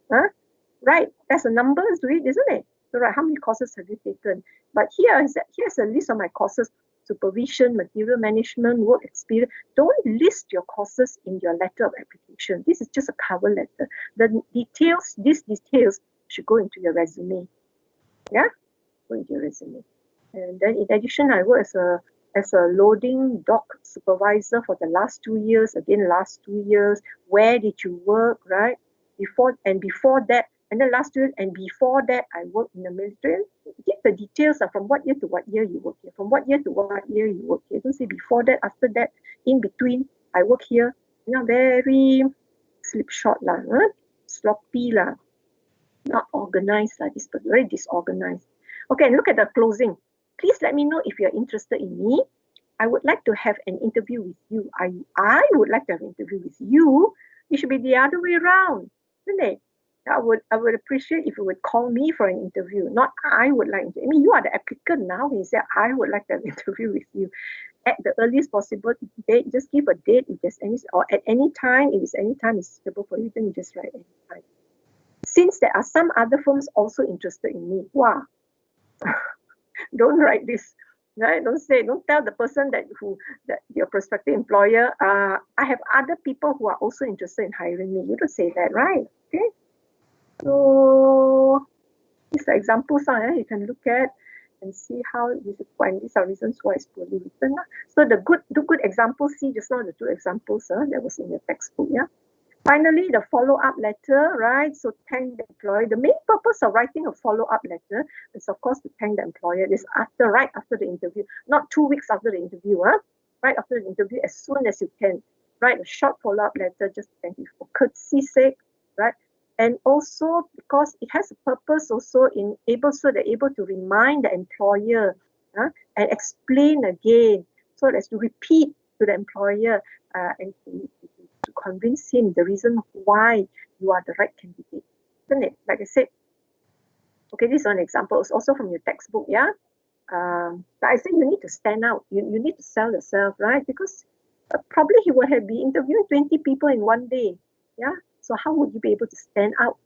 A: Right, there's a number to it, isn't it? So, right, how many courses have you taken? But here's a list of my courses: supervision, material management, work experience. Don't list your courses in your letter of application. This is just a cover letter. These details should go into your resume. Yeah, go into your resume. And then in addition, I work as a loading dock supervisor for the last 2 years. Again, last 2 years. Where did you work, right? Before that, and then last year and before that, I worked in the military. Give the details from what year to what year you work here, from what year to what year you work here. Don't say before that, after that, in between, I work here. Very slipshod sloppy not organized this very disorganized. Okay, and look at the closing. Please let me know if you're interested in me. I would like to have an interview with you. I would like to have an interview with you. It should be the other way around, isn't it? I would appreciate if you would call me for an interview, not I would like to. I mean, you are the applicant now. When you say I would like to have an interview with you at the earliest possible date, just give a date if there's any, or at any time. If it's any time is suitable for you, then you just write any time. Since there are some other firms also interested in me, wow. Don't write this. Right? Don't tell the person that your prospective employer, I have other people who are also interested in hiring me. You don't say that, right? Okay. So these are examples you can look at and see how these are reasons why it's poorly written. So the good examples, see just now the 2 examples that was in your textbook. Yeah. Finally, the follow-up letter, right? So thank the employer. The main purpose of writing a follow-up letter is, of course, to thank the employer. This right after the interview, not 2 weeks after the interview, right after the interview, as soon as you can. Write a short follow-up letter, just thank you for courtesy's sake, right? And also because it has a purpose also so they're able to remind the employer and explain again, so as to repeat to the employer and to convince him the reason why you are the right candidate, isn't it? Like I said, okay, this is an example. It's also from your textbook, yeah. But I think you need to stand out. You need to sell yourself, right? Because probably he would have been interviewing 20 people in one day, yeah. So how would you be able to stand out?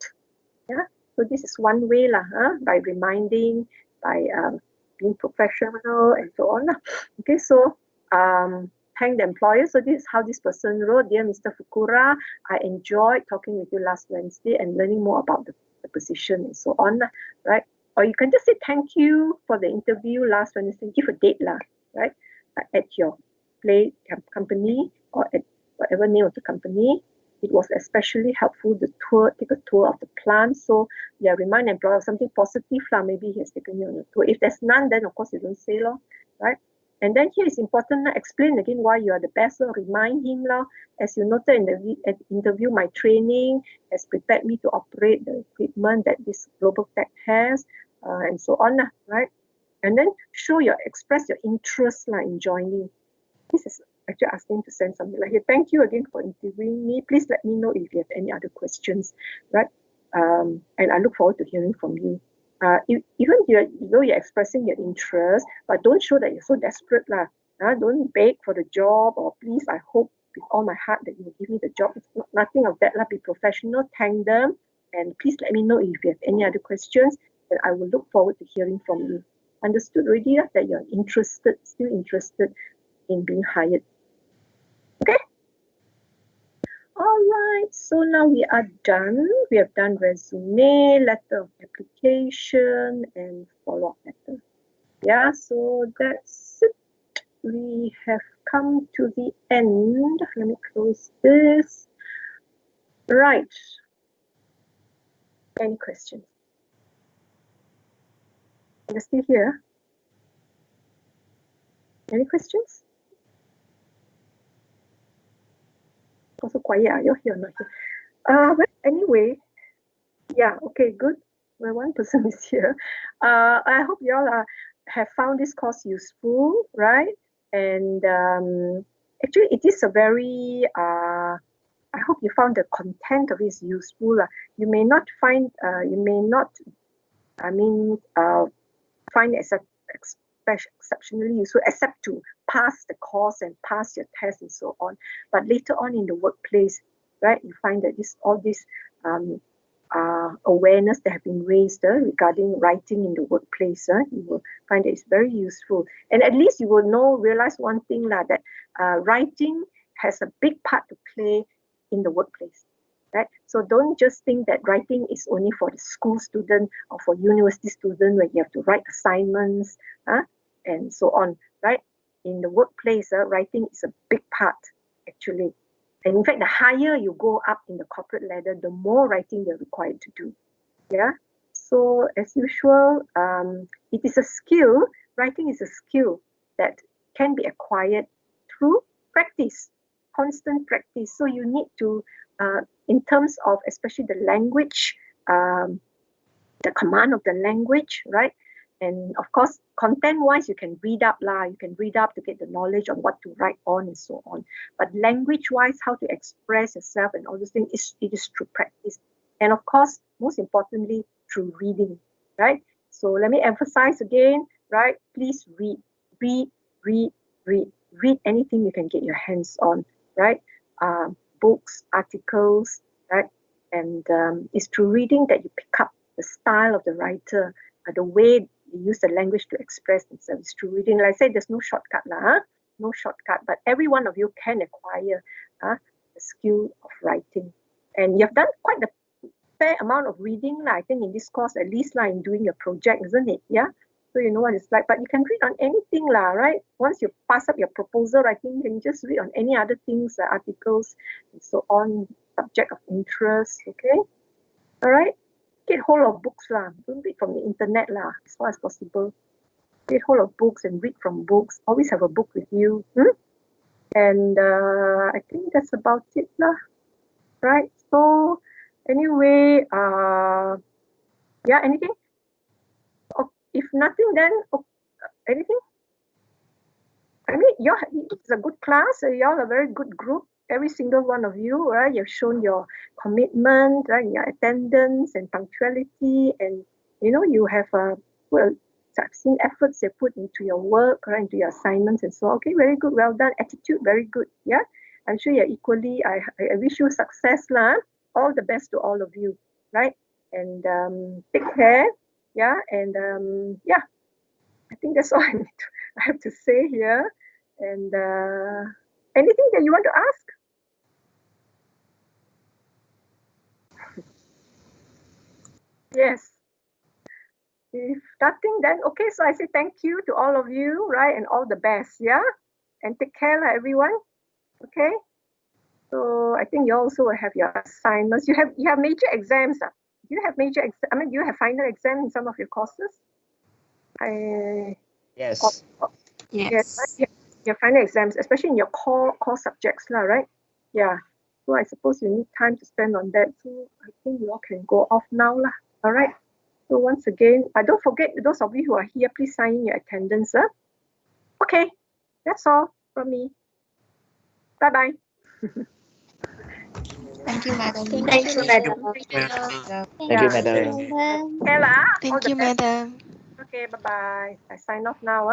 A: Yeah. So this is one way by reminding, by being professional and so on. Okay, so thank the employer. So this is how this person wrote. Dear Mr. Fukura, I enjoyed talking with you last Wednesday and learning more about the position and so on, right? Or you can just say thank you for the interview last Wednesday. Give a date, right? At your company or at whatever name of the company. It was especially helpful to take a tour of the plant. So yeah, remind employer of something positive maybe he has taken you on a tour. If there's none, then of course you don't say right? And then here is important, explain again why you are the best. Remind him, as you noted in the interview, my training has prepared me to operate the equipment that this global tech has, and so on, right? And then express your interest in joining. This is actually asking to send something like here. Thank you again for interviewing me. Please let me know if you have any other questions, right? And I look forward to hearing from you. Even though you're expressing your interest, but don't show that you're so desperate. Don't beg for the job or please, I hope with all my heart that you will give me the job. It's nothing of that. Be professional, thank them, and please let me know if you have any other questions, and I will look forward to hearing from you. Understood already that you're still interested in being hired. Okay? All right, so now we are done. We have done resume, letter of application, and follow-up letter. Yeah, so that's it. We have come to the end. Let me close this. Right. Any questions? You're still here? Any questions? Also quiet. You're here, not here. Well, anyway, yeah, okay, good. Well, one person is here. I hope you all have found this course useful, right? And actually, it is a very, I hope you found the content of it useful. You may not find, find it exceptionally useful, except to pass the course and pass your test and so on. But later on in the workplace, right, you find that all this awareness that have been raised regarding writing in the workplace, you will find that it's very useful. And at least you will realize one thing that writing has a big part to play in the workplace. Right? So don't just think that writing is only for the school student or for university student where you have to write assignments and so on, right? In the workplace, writing is a big part actually. And in fact, the higher you go up in the corporate ladder, the more writing you're required to do. Yeah. So as usual, it is a skill. Writing is a skill that can be acquired through practice, constant practice. So you need to, in terms of especially the language, the command of the language, right? And of course, content-wise, you can read up You can read up to get the knowledge on what to write on and so on. But language-wise, how to express yourself and all those things, it is through practice. And of course, most importantly, through reading, right? So let me emphasize again, right? Please read, read, read, read. Read anything you can get your hands on, right? Books, articles, right? And it's through reading that you pick up the style of the writer, the way they use the language to express themselves through reading. Like I said, there's no shortcut, no shortcut, but every one of you can acquire the skill of writing. And you've done quite a fair amount of reading, I think, in this course, at least in doing your project, isn't it? Yeah. So you know what it's like. But you can read on anything, right? Once you pass up your proposal writing, you can just read on any other things, articles, and so on, subject of interest, okay? All right? Get hold of books, Don't read from the internet, as far as possible. Get hold of books and read from books. Always have a book with you. And I think that's about it, right? So anyway, yeah, anything? Oh, if nothing, then anything? I mean, it's a good class. Y'all a very good group. Every single one of you, right? You've shown your commitment, right? Your attendance and punctuality, and you have I've seen efforts they put into your work, right? Into your assignments and so on. Okay, very good, well done. Attitude, very good. Yeah, I'm sure you're equally. I wish you success, All the best to all of you, right? And take care. Yeah, and yeah. I think that's all I have to say here. And anything that you want to ask? Yes. If nothing, then okay. So I say thank you to all of you, right? And all the best, yeah? And take care, everyone. Okay? So I think you also will have your assignments. You have major exams. Do you have major I mean, do you have final exam in some of your courses?
B: Yes.
A: Yes, right? Your final exams, especially in your core subjects, right? Yeah. So I suppose you need time to spend on that. So I think you all can go off now, lah. All right. So once again, don't forget, those of you who are here, please sign in your attendance. Okay, that's all from me. Bye-bye.
C: Thank you, madam.
A: Thank you, madam.
B: Thank you, madam.
A: Okay, lah. All
C: Thank
A: the
C: you,
A: best.
C: madam.
A: Okay, bye-bye. I sign off now.